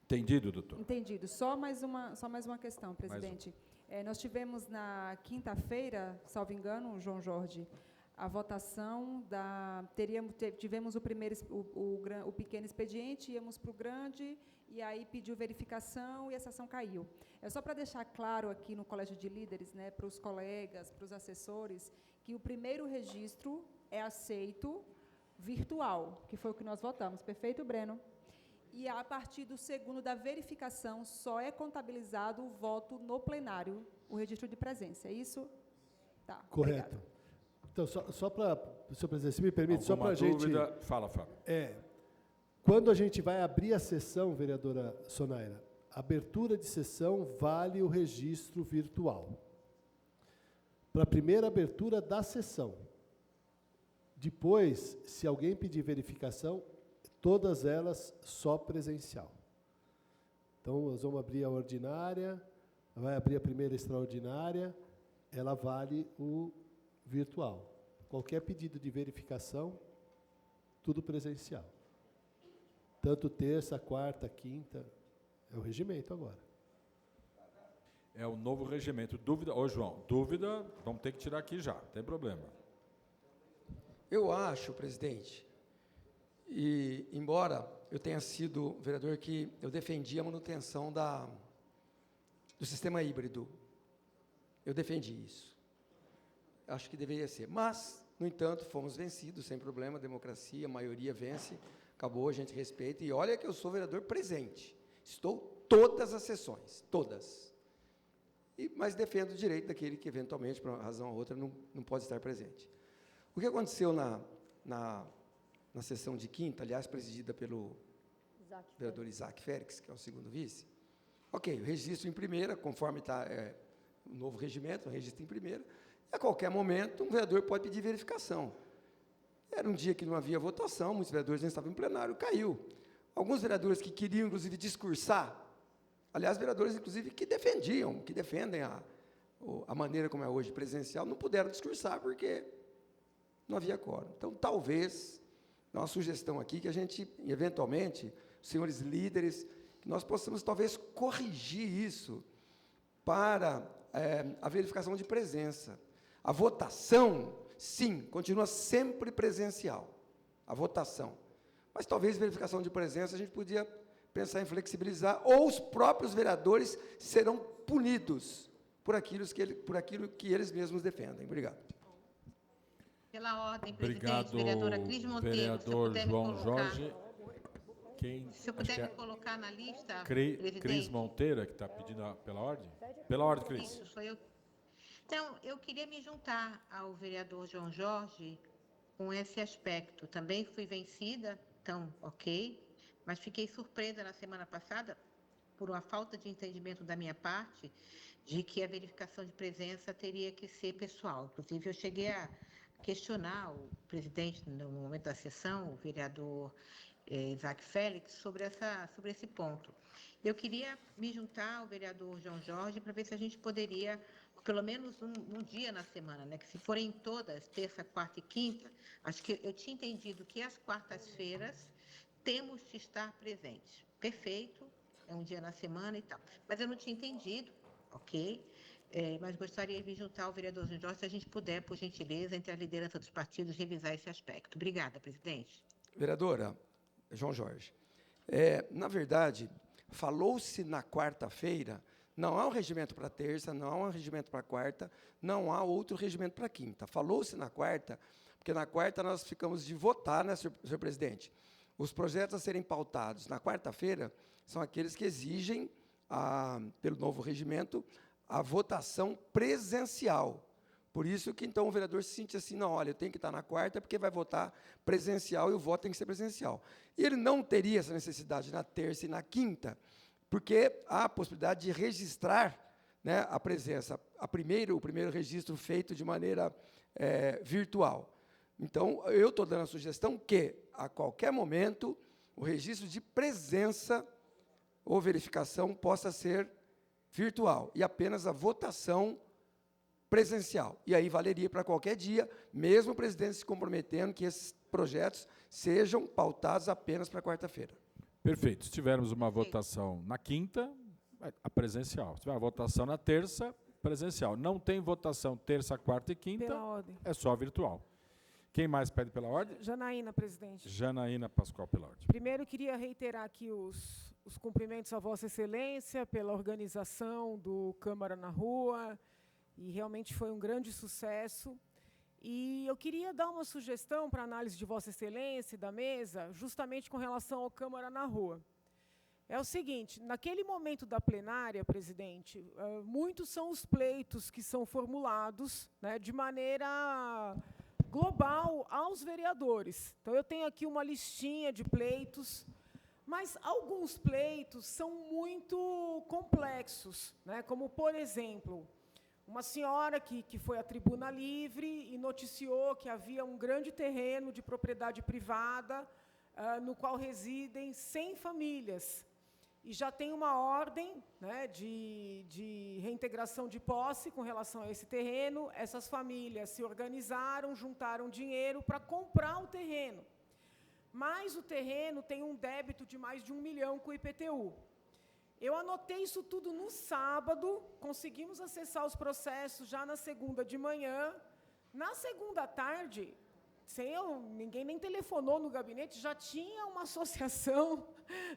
Entendido, doutor? Entendido. Só mais uma questão, presidente. Nós tivemos na quinta-feira, salvo engano, João Jorge, a votação tivemos o pequeno expediente, íamos para o grande, e aí pediu verificação e a sessão caiu. É só para deixar claro aqui no Colégio de Líderes, né, para os colegas, para os assessores, que o primeiro registro é aceito virtual, que foi o que nós votamos. Perfeito, Breno? E a partir do segundo da verificação, só é contabilizado o voto no plenário, o registro de presença. É isso? Tá. Correto. Obrigado. Então, só para, senhor presidente, se me permite, só para a gente... Fala, Fábio. Quando a gente vai abrir a sessão, vereadora Sonaira, abertura de sessão vale o registro virtual. Para a primeira abertura da sessão. Depois, se alguém pedir verificação, todas elas só presencial. Então, nós vamos abrir a ordinária, vai abrir a primeira extraordinária, ela vale o virtual. Qualquer pedido de verificação, tudo presencial. Tanto terça, quarta, quinta, é o regimento agora. É o novo regimento. Dúvida? Ô, João, dúvida, vamos ter que tirar aqui já, não tem problema. Eu acho, presidente, e embora eu tenha sido vereador que eu defendi a manutenção do sistema híbrido, eu defendi isso. Acho que deveria ser. Mas, no entanto, fomos vencidos, sem problema, democracia, a maioria vence, acabou, a gente respeita. E olha que eu sou vereador presente. Estou todas as sessões, todas. Mas defendo o direito daquele que, eventualmente, por uma razão ou outra, não pode estar presente. O que aconteceu na sessão de quinta, aliás, presidida pelo vereador Isaac Félix, que é o segundo vice, ok, o registro em primeira, conforme está o novo regimento, o registro em primeira. A qualquer momento, um vereador pode pedir verificação. Era um dia que não havia votação, muitos vereadores não estavam em plenário, caiu. Alguns vereadores que queriam, inclusive, discursar, aliás, vereadores, inclusive, que defendem a maneira como é hoje presencial, não puderam discursar porque não havia quórum. Então, talvez, uma sugestão aqui, que a gente, eventualmente, os senhores líderes, que nós possamos, talvez, corrigir isso para a verificação de presença. A votação, sim, continua sempre presencial. a votação. Mas talvez verificação de presença a gente podia pensar em flexibilizar, ou os próprios vereadores serão punidos por aquilo que eles mesmos defendem. Obrigado. Pela ordem, presidente, Obrigado, vereadora Cris Monteiro. vereador João Jorge. Se eu puder me colocar na lista, Cris Monteiro, que está pedindo pela ordem? Pela ordem, Cris. Isso, sou eu. Então, eu queria me juntar ao vereador João Jorge com esse aspecto. Também fui vencida, então, ok, mas fiquei surpresa na semana passada por uma falta de entendimento da minha parte de que a verificação de presença teria que ser pessoal. Inclusive, eu cheguei a questionar o presidente no momento da sessão, o vereador Isaac Félix, sobre esse ponto. Eu queria me juntar ao vereador João Jorge para ver se a gente poderia, pelo menos um dia na semana, né, que se forem todas, terça, quarta e quinta, acho que eu tinha entendido que as quartas-feiras temos que estar presentes. Perfeito, é um dia na semana e tal. Mas eu não tinha entendido, ok? Mas gostaria de me juntar ao vereador João Jorge, se a gente puder, por gentileza, entre a liderança dos partidos, revisar esse aspecto. Obrigada, presidente. Vereadora João Jorge, na verdade, falou-se na quarta-feira, não há um regimento para terça, não há um regimento para quarta, não há outro regimento para quinta. Falou-se na quarta, porque na quarta nós ficamos de votar, né, senhor presidente? Os projetos a serem pautados na quarta-feira são aqueles que exigem, pelo novo regimento, a votação presencial. Por isso que, então, o vereador se sente assim, não, olha, eu tenho que estar na quarta porque vai votar presencial e o voto tem que ser presencial. E ele não teria essa necessidade na terça e na quinta, porque há a possibilidade de registrar, né, a presença. O primeiro registro feito de maneira virtual. Então, eu estou dando a sugestão que, a qualquer momento, o registro de presença ou verificação possa ser virtual e apenas a votação presencial. E aí valeria para qualquer dia, mesmo o presidente se comprometendo que esses projetos sejam pautados apenas para quarta-feira. Perfeito. Se tivermos uma votação na quinta, a presencial. Se tiver uma votação na terça, presencial. Não tem votação terça, quarta e quinta, é só virtual. Quem mais pede pela ordem? Janaína, presidente. Janaína Pascoal, pela ordem. Primeiro, queria reiterar aqui os cumprimentos à Vossa Excelência pela organização do Câmara na Rua, e realmente foi um grande sucesso. E eu queria dar uma sugestão para análise de Vossa Excelência e da mesa, justamente com relação ao Câmara na Rua. É o seguinte, naquele momento da plenária, presidente, muitos são os pleitos que são formulados, né, de maneira global aos vereadores. Então, eu tenho aqui uma listinha de pleitos, mas alguns pleitos são muito complexos, né, como, por exemplo, uma senhora que foi à tribuna livre e noticiou que havia um grande terreno de propriedade privada, no qual residem 100 famílias. E já tem uma ordem, né, de reintegração de posse com relação a esse terreno. Essas famílias se organizaram, juntaram dinheiro para comprar o terreno. Mas o terreno tem um débito de mais de 1 milhão com o IPTU. Eu anotei isso tudo no sábado, conseguimos acessar os processos já na segunda de manhã. Na segunda à tarde, ninguém nem telefonou no gabinete, já tinha uma associação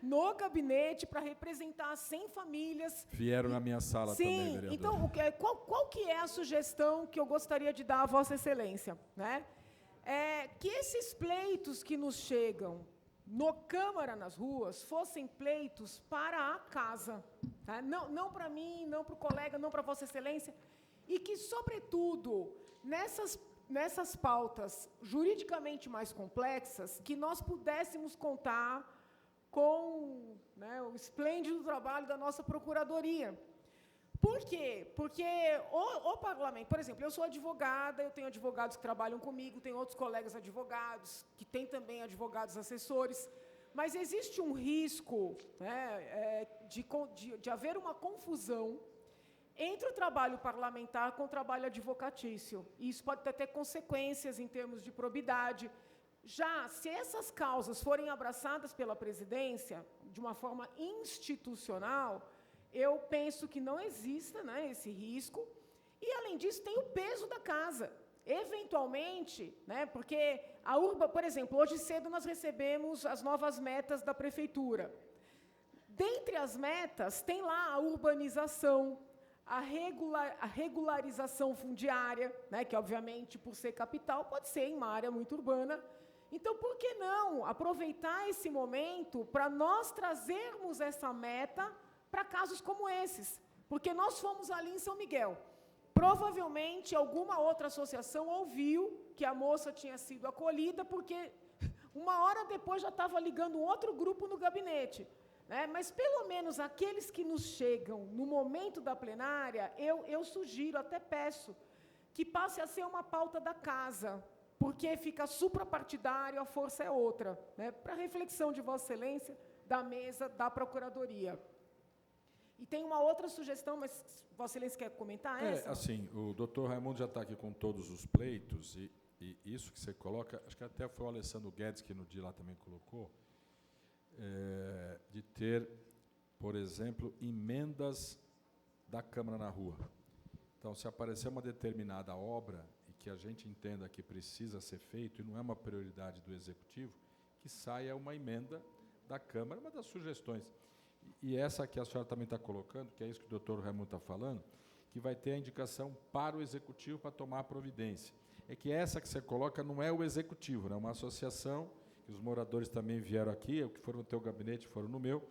no gabinete para representar 100 famílias. Vieram na minha sala também, vereador. Então, qual que é a sugestão que eu gostaria de dar à Vossa Excelência? Né? Que esses pleitos que nos chegam no Câmara nas Ruas fossem pleitos para a casa. Tá? Não para mim, não para o colega, não para Vossa Excelência. E que, sobretudo, nessas pautas juridicamente mais complexas, que nós pudéssemos contar com, né, o esplêndido trabalho da nossa Procuradoria. Por quê? Porque o parlamento, por exemplo, eu sou advogada, eu tenho advogados que trabalham comigo, tenho outros colegas advogados, que têm também advogados assessores, mas existe um risco, né, de haver uma confusão entre o trabalho parlamentar com o trabalho advocatício. E isso pode ter consequências em termos de probidade. Já, se essas causas forem abraçadas pela presidência de uma forma institucional, eu penso que não exista, né, esse risco. E, além disso, tem o peso da casa. eventualmente, né, porque a Urba, por exemplo, hoje cedo nós recebemos as novas metas da Prefeitura. Dentre as metas, tem lá a urbanização, a regularização fundiária, né, que, obviamente, por ser capital, pode ser em uma área muito urbana. Então, por que não aproveitar esse momento para nós trazermos essa meta para casos como esses? Porque nós fomos ali em São Miguel. Provavelmente, alguma outra associação ouviu que a moça tinha sido acolhida, porque uma hora depois já estava ligando um outro grupo no gabinete. Né? Mas, pelo menos, aqueles que nos chegam no momento da plenária, eu sugiro, até peço, que passe a ser uma pauta da casa, porque fica suprapartidário, a força é outra. Né? Para reflexão de Vossa Excelência, da mesa da Procuradoria. E tem uma outra sugestão, mas Vossa Excelência quer comentar essa? Assim, o doutor Raimundo já está aqui com todos os pleitos, e isso que você coloca, acho que até foi o Alessandro Guedes que no dia lá também colocou, de ter, por exemplo, emendas da Câmara na rua. Então, se aparecer uma determinada obra e que a gente entenda que precisa ser feito, e não é uma prioridade do Executivo, que saia uma emenda da Câmara, uma das sugestões. E essa que a senhora também está colocando, que é isso que o doutor Raimundo está falando, que vai ter a indicação para o Executivo para tomar a providência. É que essa que você coloca não é o Executivo, né? É uma associação, que os moradores também vieram aqui, o que foram no teu gabinete foram no meu,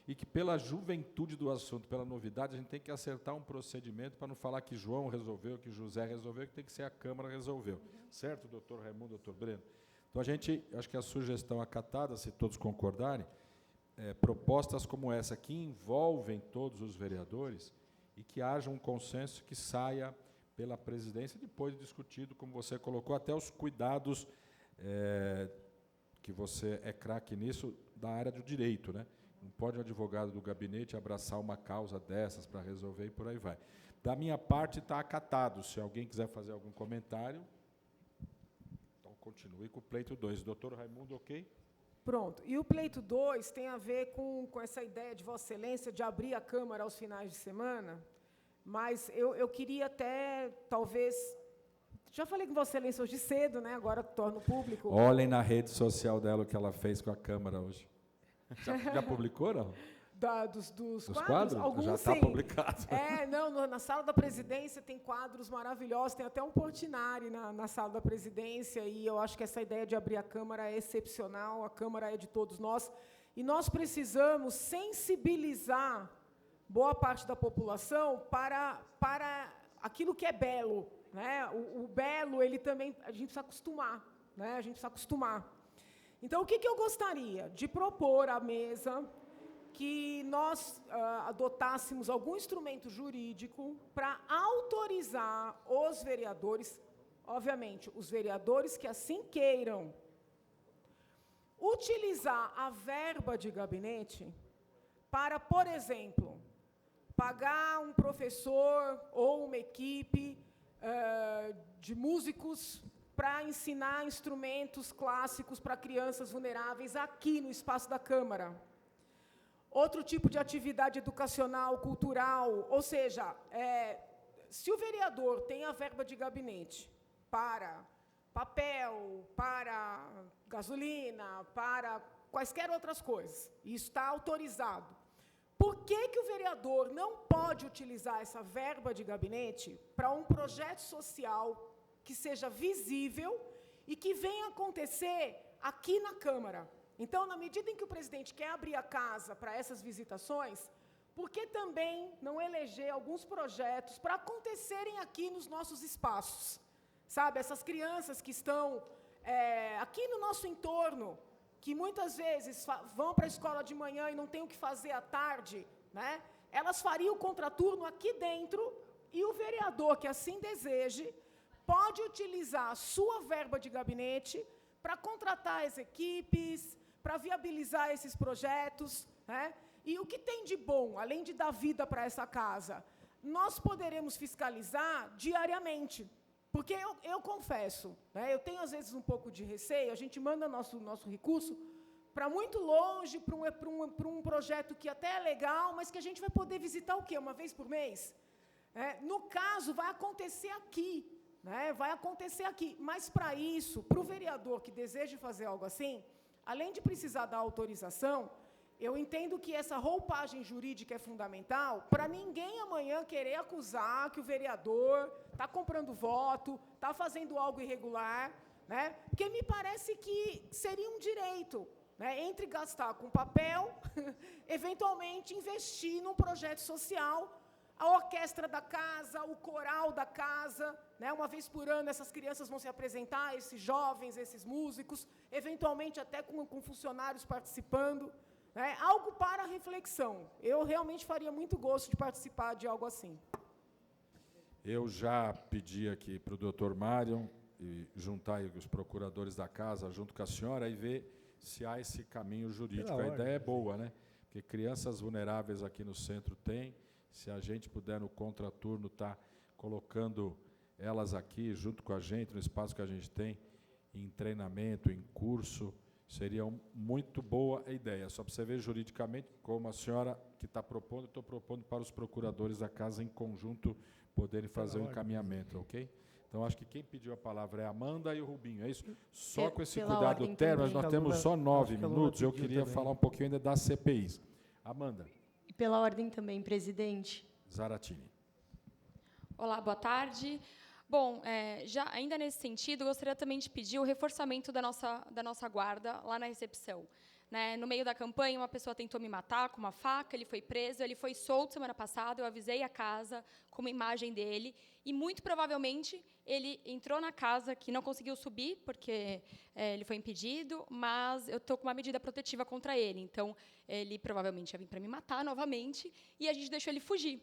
e que pela juventude do assunto, pela novidade, a gente tem que acertar um procedimento para não falar que João resolveu, que José resolveu, que tem que ser a Câmara resolveu. Certo, doutor Raimundo, doutor Breno? Então, a gente, acho que a sugestão acatada, se todos concordarem, propostas como essa, que envolvem todos os vereadores, e que haja um consenso que saia pela presidência, depois discutido, como você colocou, até os cuidados, que você é craque nisso, da área do direito, né? Não pode um advogado do gabinete abraçar uma causa dessas para resolver e por aí vai. Da minha parte, está acatado. Se alguém quiser fazer algum comentário, então continue com o pleito 2. Doutor Raimundo, ok? Pronto. E o pleito 2 tem a ver com essa ideia de Vossa Excelência de abrir a Câmara aos finais de semana, mas eu queria até, talvez... Já falei com Vossa Excelência hoje cedo, né? Agora torno público. Olhem na rede social dela o que ela fez com a Câmara hoje. Já publicou, não? Dos quadros? Alguns, já está publicado. Não, na sala da presidência tem quadros maravilhosos, tem até um Portinari na sala da presidência, e eu acho que essa ideia de abrir a Câmara é excepcional, a Câmara é de todos nós, e nós precisamos sensibilizar boa parte da população para aquilo que é belo. Né? O belo, ele também, a gente precisa acostumar. Né? A gente precisa acostumar. Então, o que eu gostaria? De propor à mesa que nós adotássemos algum instrumento jurídico para autorizar os vereadores, obviamente, os vereadores que assim queiram, utilizar a verba de gabinete para, por exemplo, pagar um professor ou uma equipe de músicos para ensinar instrumentos clássicos para crianças vulneráveis aqui no espaço da Câmara. Outro tipo de atividade educacional, cultural, ou seja, se o vereador tem a verba de gabinete para papel, para gasolina, para quaisquer outras coisas, e está autorizado, por que o vereador não pode utilizar essa verba de gabinete para um projeto social que seja visível e que venha acontecer aqui na Câmara? Então, na medida em que o presidente quer abrir a casa para essas visitações, por que também não eleger alguns projetos para acontecerem aqui nos nossos espaços? Sabe, essas crianças que estão aqui no nosso entorno, que muitas vezes vão para a escola de manhã e não têm o que fazer à tarde, né? Elas fariam o contraturno aqui dentro, e o vereador que assim deseje pode utilizar a sua verba de gabinete para contratar as equipes, para viabilizar esses projetos, né? E o que tem de bom, além de dar vida para essa casa, nós poderemos fiscalizar diariamente. Porque eu confesso, né, eu tenho às vezes um pouco de receio, a gente manda nosso recurso para muito longe, para um projeto que até é legal, mas que a gente vai poder visitar o quê? Uma vez por mês? No caso, vai acontecer aqui. né, vai acontecer aqui. Mas, para isso, para o vereador que deseja fazer algo assim, além de precisar da autorização, eu entendo que essa roupagem jurídica é fundamental para ninguém amanhã querer acusar que o vereador está comprando voto, está fazendo algo irregular, né? Porque me parece que seria um direito, né, entre gastar com papel, eventualmente investir num projeto social, a orquestra da casa, o coral da casa, né, uma vez por ano essas crianças vão se apresentar, esses jovens, esses músicos, eventualmente até com funcionários participando. É, algo para reflexão. Eu realmente faria muito gosto de participar de algo assim. Eu já pedi aqui para o doutor Mário e juntar aí os procuradores da casa junto com a senhora e ver se há esse caminho jurídico. A ideia é boa, né? Porque crianças vulneráveis aqui no centro tem. Se a gente puder, no contraturno, estar colocando elas aqui junto com a gente, no espaço que a gente tem, em treinamento, em curso, seria muito boa a ideia. Só para você ver juridicamente, como a senhora que está propondo, estou propondo para os procuradores da casa em conjunto poderem fazer o encaminhamento, ok? Então, acho que quem pediu a palavra é a Amanda e o Rubinho, é isso? Só com esse cuidado do termo, nós temos só 9 minutos, eu queria falar um pouquinho ainda das CPIs. Amanda. E pela ordem também, presidente. Zaratini. Olá, boa tarde. Bom, já ainda nesse sentido, gostaria também de pedir o reforçamento da nossa guarda lá na recepção. Né? No meio da campanha, uma pessoa tentou me matar com uma faca, ele foi preso, ele foi solto semana passada, eu avisei a casa com uma imagem dele, e muito provavelmente ele entrou na casa, que não conseguiu subir, porque ele foi impedido, mas eu estou com uma medida protetiva contra ele, então ele provavelmente ia vir para me matar novamente, e a gente deixou ele fugir.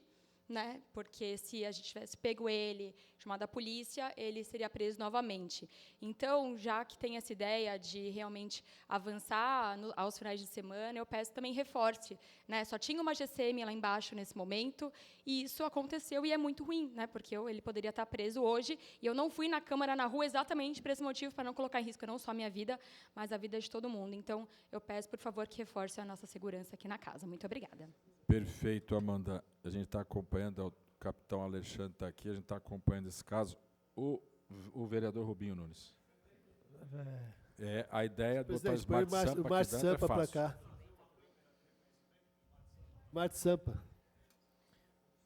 Né? Porque se a gente tivesse pego ele, chamado a polícia, ele seria preso novamente. Então, já que tem essa ideia de realmente avançar aos finais de semana, eu peço também reforce. Né? Só tinha uma GCM lá embaixo nesse momento, e isso aconteceu e é muito ruim, né? Porque ele poderia estar preso hoje, e eu não fui na Câmara na rua exatamente por esse motivo, para não colocar em risco não só a minha vida, mas a vida de todo mundo. Então, eu peço, por favor, que reforce a nossa segurança aqui na casa. Muito obrigada. Perfeito, Amanda. A gente está acompanhando, o capitão Alexandre está aqui, a gente está acompanhando esse caso. O vereador Rubinho Nunes. A ideia do botar o Márcio Sampa para cá. Márcio Sampa.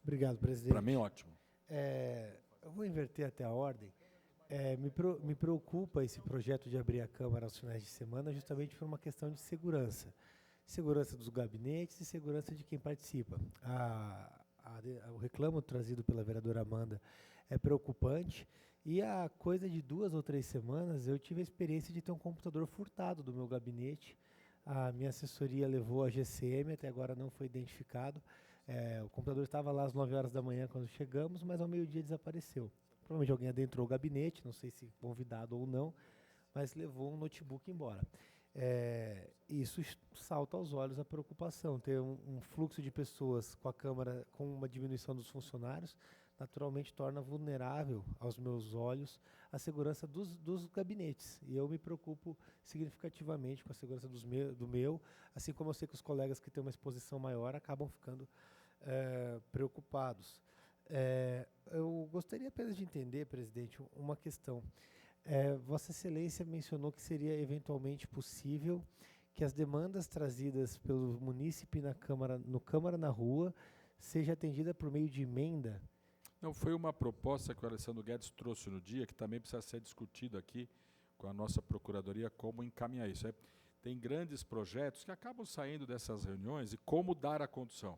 Obrigado, presidente. Para mim, ótimo. Eu vou inverter até a ordem. Me preocupa esse projeto de abrir a Câmara aos finais de semana justamente por uma questão de segurança. Segurança dos gabinetes e segurança de quem participa. O reclamo trazido pela vereadora Amanda é preocupante, e há coisa de 2 ou 3 semanas eu tive a experiência de ter um computador furtado do meu gabinete. A minha assessoria levou a GCM, até agora não foi identificado. O computador estava lá às 9 horas da manhã quando chegamos, mas ao meio-dia desapareceu. Provavelmente alguém adentrou o gabinete, não sei se convidado ou não, mas levou um notebook embora. Isso salta aos olhos a preocupação. Ter um fluxo de pessoas com a Câmara, com uma diminuição dos funcionários, naturalmente torna vulnerável aos meus olhos a segurança dos gabinetes. E eu me preocupo significativamente com a segurança do meu, assim como eu sei que os colegas que têm uma exposição maior acabam ficando preocupados. Eu gostaria apenas de entender, presidente, uma questão. Vossa Excelência mencionou que seria eventualmente possível que as demandas trazidas pelo munícipe no Câmara na Rua seja atendida por meio de emenda. Não, foi uma proposta que o Alessandro Guedes trouxe no dia, que também precisa ser discutido aqui com a nossa Procuradoria, como encaminhar isso. Tem grandes projetos que acabam saindo dessas reuniões e como dar a condução.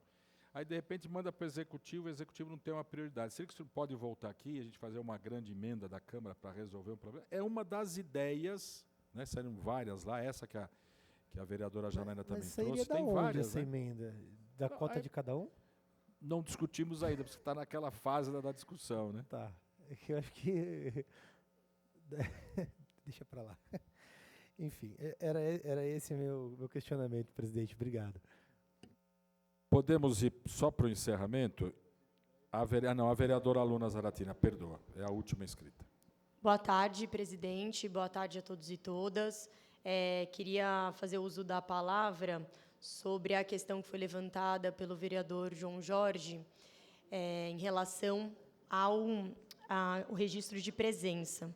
Aí, de repente, manda para o Executivo não tem uma prioridade. Será que isso pode voltar aqui e a gente fazer uma grande emenda da Câmara para resolver um problema? É uma das ideias, né, saíram várias lá, essa que a vereadora Janaína também trouxe. Tem várias, essa né? emenda? Da cota de cada um? Não discutimos ainda, porque está naquela fase da discussão, né? Tá. Eu acho que... Deixa para lá. Enfim, era esse meu questionamento, presidente. Obrigado. Podemos ir só para o encerramento? A vereadora Aluna Zaratina, perdoa, é a última inscrita. Boa tarde, presidente. Boa tarde a todos e todas. Queria fazer uso da palavra sobre a questão que foi levantada pelo vereador João Jorge, em relação o registro de presença.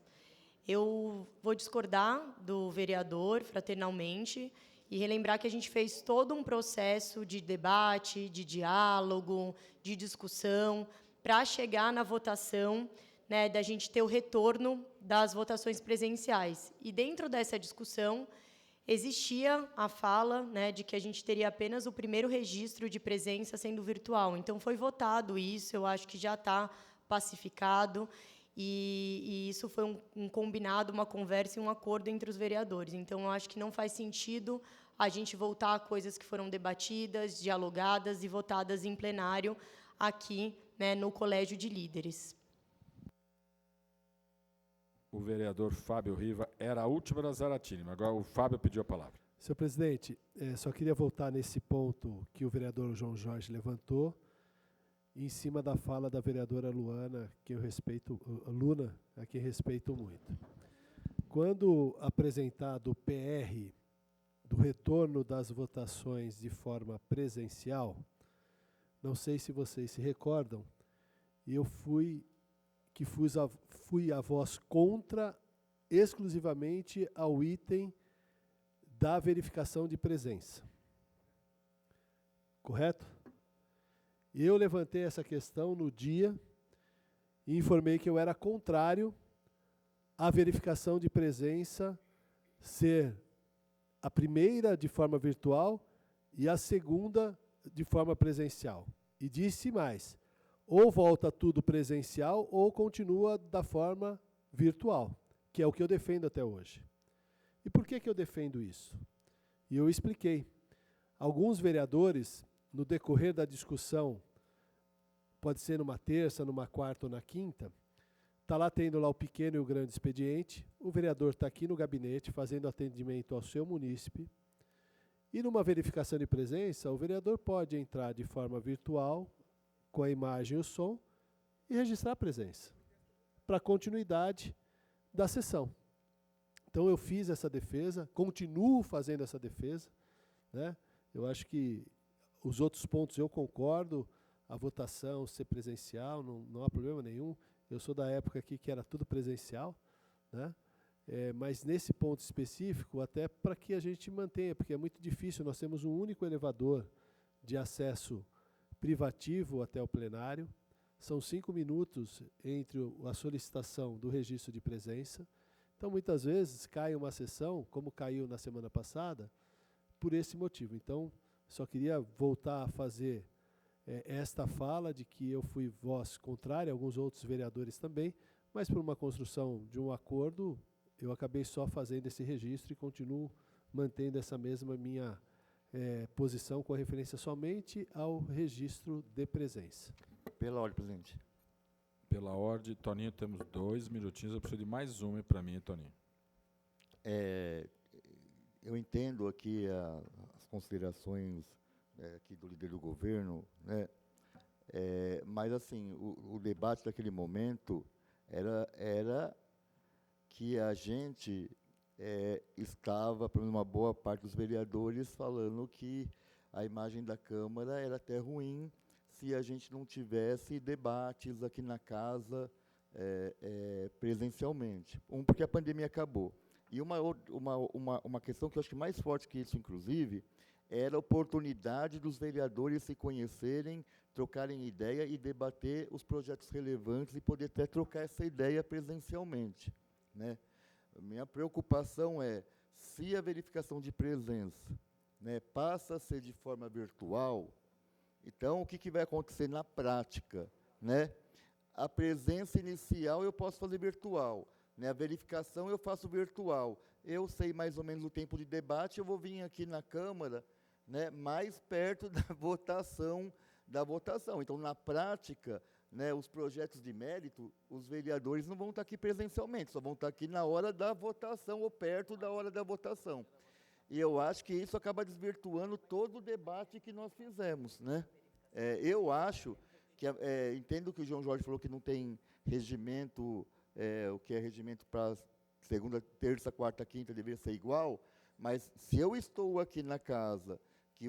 Eu vou discordar do vereador, fraternalmente, e relembrar que a gente fez todo um processo de debate, de diálogo, de discussão, para chegar na votação, né, da gente ter o retorno das votações presenciais. E, dentro dessa discussão, existia a fala, né, de que a gente teria apenas o primeiro registro de presença sendo virtual. Então, foi votado isso, eu acho que já está pacificado, e isso foi um combinado, uma conversa e um acordo entre os vereadores. Então, eu acho que não faz sentido a gente voltar a coisas que foram debatidas, dialogadas e votadas em plenário aqui, né, no Colégio de Líderes. O vereador Fábio Riva era a última da Zaratini, mas agora o Fábio pediu a palavra. Senhor presidente, só queria voltar nesse ponto que o vereador João Jorge levantou, em cima da fala da vereadora Luna, a quem respeito muito. Quando apresentado o PR do retorno das votações de forma presencial, não sei se vocês se recordam, eu fui a voz contra exclusivamente ao item da verificação de presença. Correto? Eu levantei essa questão no dia e informei que eu era contrário à verificação de presença ser a primeira de forma virtual e a segunda de forma presencial. E disse mais, ou volta tudo presencial ou continua da forma virtual, que é o que eu defendo até hoje. E por que eu defendo isso? E eu expliquei. Alguns vereadores, no decorrer da discussão, pode ser numa terça, numa quarta ou na quinta, está lá tendo lá o pequeno e o grande expediente, o vereador está aqui no gabinete fazendo atendimento ao seu munícipe, e numa verificação de presença, o vereador pode entrar de forma virtual, com a imagem e o som, e registrar a presença, para a continuidade da sessão. Então, eu fiz essa defesa, continuo fazendo essa defesa, né? Eu acho que os outros pontos eu concordo, a votação ser presencial, não há problema nenhum. Eu sou da época aqui que era tudo presencial, né? Mas nesse ponto específico, até para que a gente mantenha, porque é muito difícil, nós temos um único elevador de acesso privativo até o plenário, são 5 minutos entre a solicitação do registro de presença, então muitas vezes cai uma sessão, como caiu na semana passada, por esse motivo. Então, só queria voltar a fazer esta fala de que eu fui voz contrária, alguns outros vereadores também, mas por uma construção de um acordo, eu acabei só fazendo esse registro e continuo mantendo essa mesma minha posição com referência somente ao registro de presença. Pela ordem, presidente. Pela ordem, Toninho, temos 2 minutinhos, eu preciso de mais uma para mim, Toninho. Eu entendo aqui as considerações aqui do líder do governo, né? Mas assim, o debate daquele momento era que a gente estava, por uma boa parte dos vereadores, falando que a imagem da Câmara era até ruim se a gente não tivesse debates aqui na casa presencialmente. Porque a pandemia acabou. E uma questão que eu acho que mais forte que isso, inclusive, era a oportunidade dos vereadores se conhecerem, trocarem ideia e debater os projetos relevantes e poder até trocar essa ideia presencialmente, né? Minha preocupação é, se a verificação de presença, né, passa a ser de forma virtual, então o que vai acontecer na prática, né? A presença inicial eu posso fazer virtual, né? A verificação eu faço virtual. Eu sei mais ou menos o tempo de debate, eu vou vir aqui na Câmara, né, mais perto da votação. Então, na prática, né, os projetos de mérito, os vereadores não vão estar aqui presencialmente, só vão estar aqui na hora da votação ou perto da hora da votação. E eu acho que isso acaba desvirtuando todo o debate que nós fizemos, né? Eu acho que, entendo que o João Jorge falou que não tem regimento, o que é regimento para segunda, terça, quarta, quinta, deveria ser igual, mas se eu estou aqui na casa, que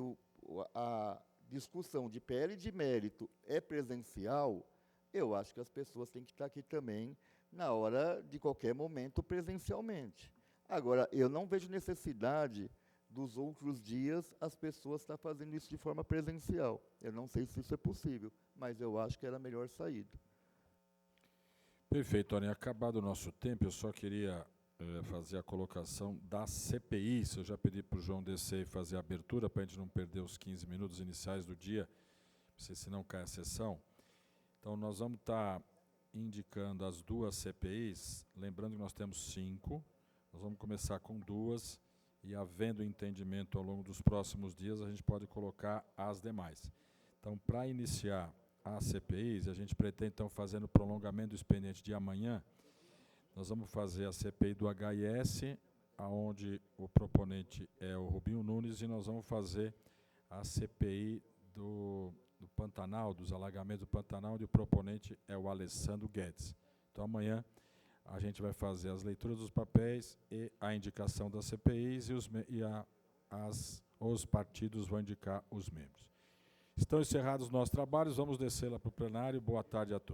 a discussão de PL de mérito é presencial, eu acho que as pessoas têm que estar aqui também na hora de qualquer momento presencialmente. Agora, eu não vejo necessidade dos outros dias as pessoas estar fazendo isso de forma presencial. Eu não sei se isso é possível, mas eu acho que era a melhor saída. Perfeito, Tony. Acabado o nosso tempo, eu só queria fazer a colocação da CPI. Eu já pedi para o João descer e fazer a abertura, para a gente não perder os 15 minutos iniciais do dia, senão cai a sessão. Então, nós vamos estar indicando as 2 CPIs, lembrando que nós temos 5, nós vamos começar com 2, e havendo entendimento ao longo dos próximos dias, a gente pode colocar as demais. Então, para iniciar as CPIs, a gente pretende, então, fazer no prolongamento do expediente de amanhã, nós vamos fazer a CPI do HIS, onde o proponente é o Rubinho Nunes, e nós vamos fazer a CPI do Pantanal, dos alagamentos do Pantanal, onde o proponente é o Alessandro Guedes. Então, amanhã, a gente vai fazer as leituras dos papéis e a indicação das CPIs, os partidos vão indicar os membros. Estão encerrados os nossos trabalhos, vamos descer lá para o plenário. Boa tarde a todos.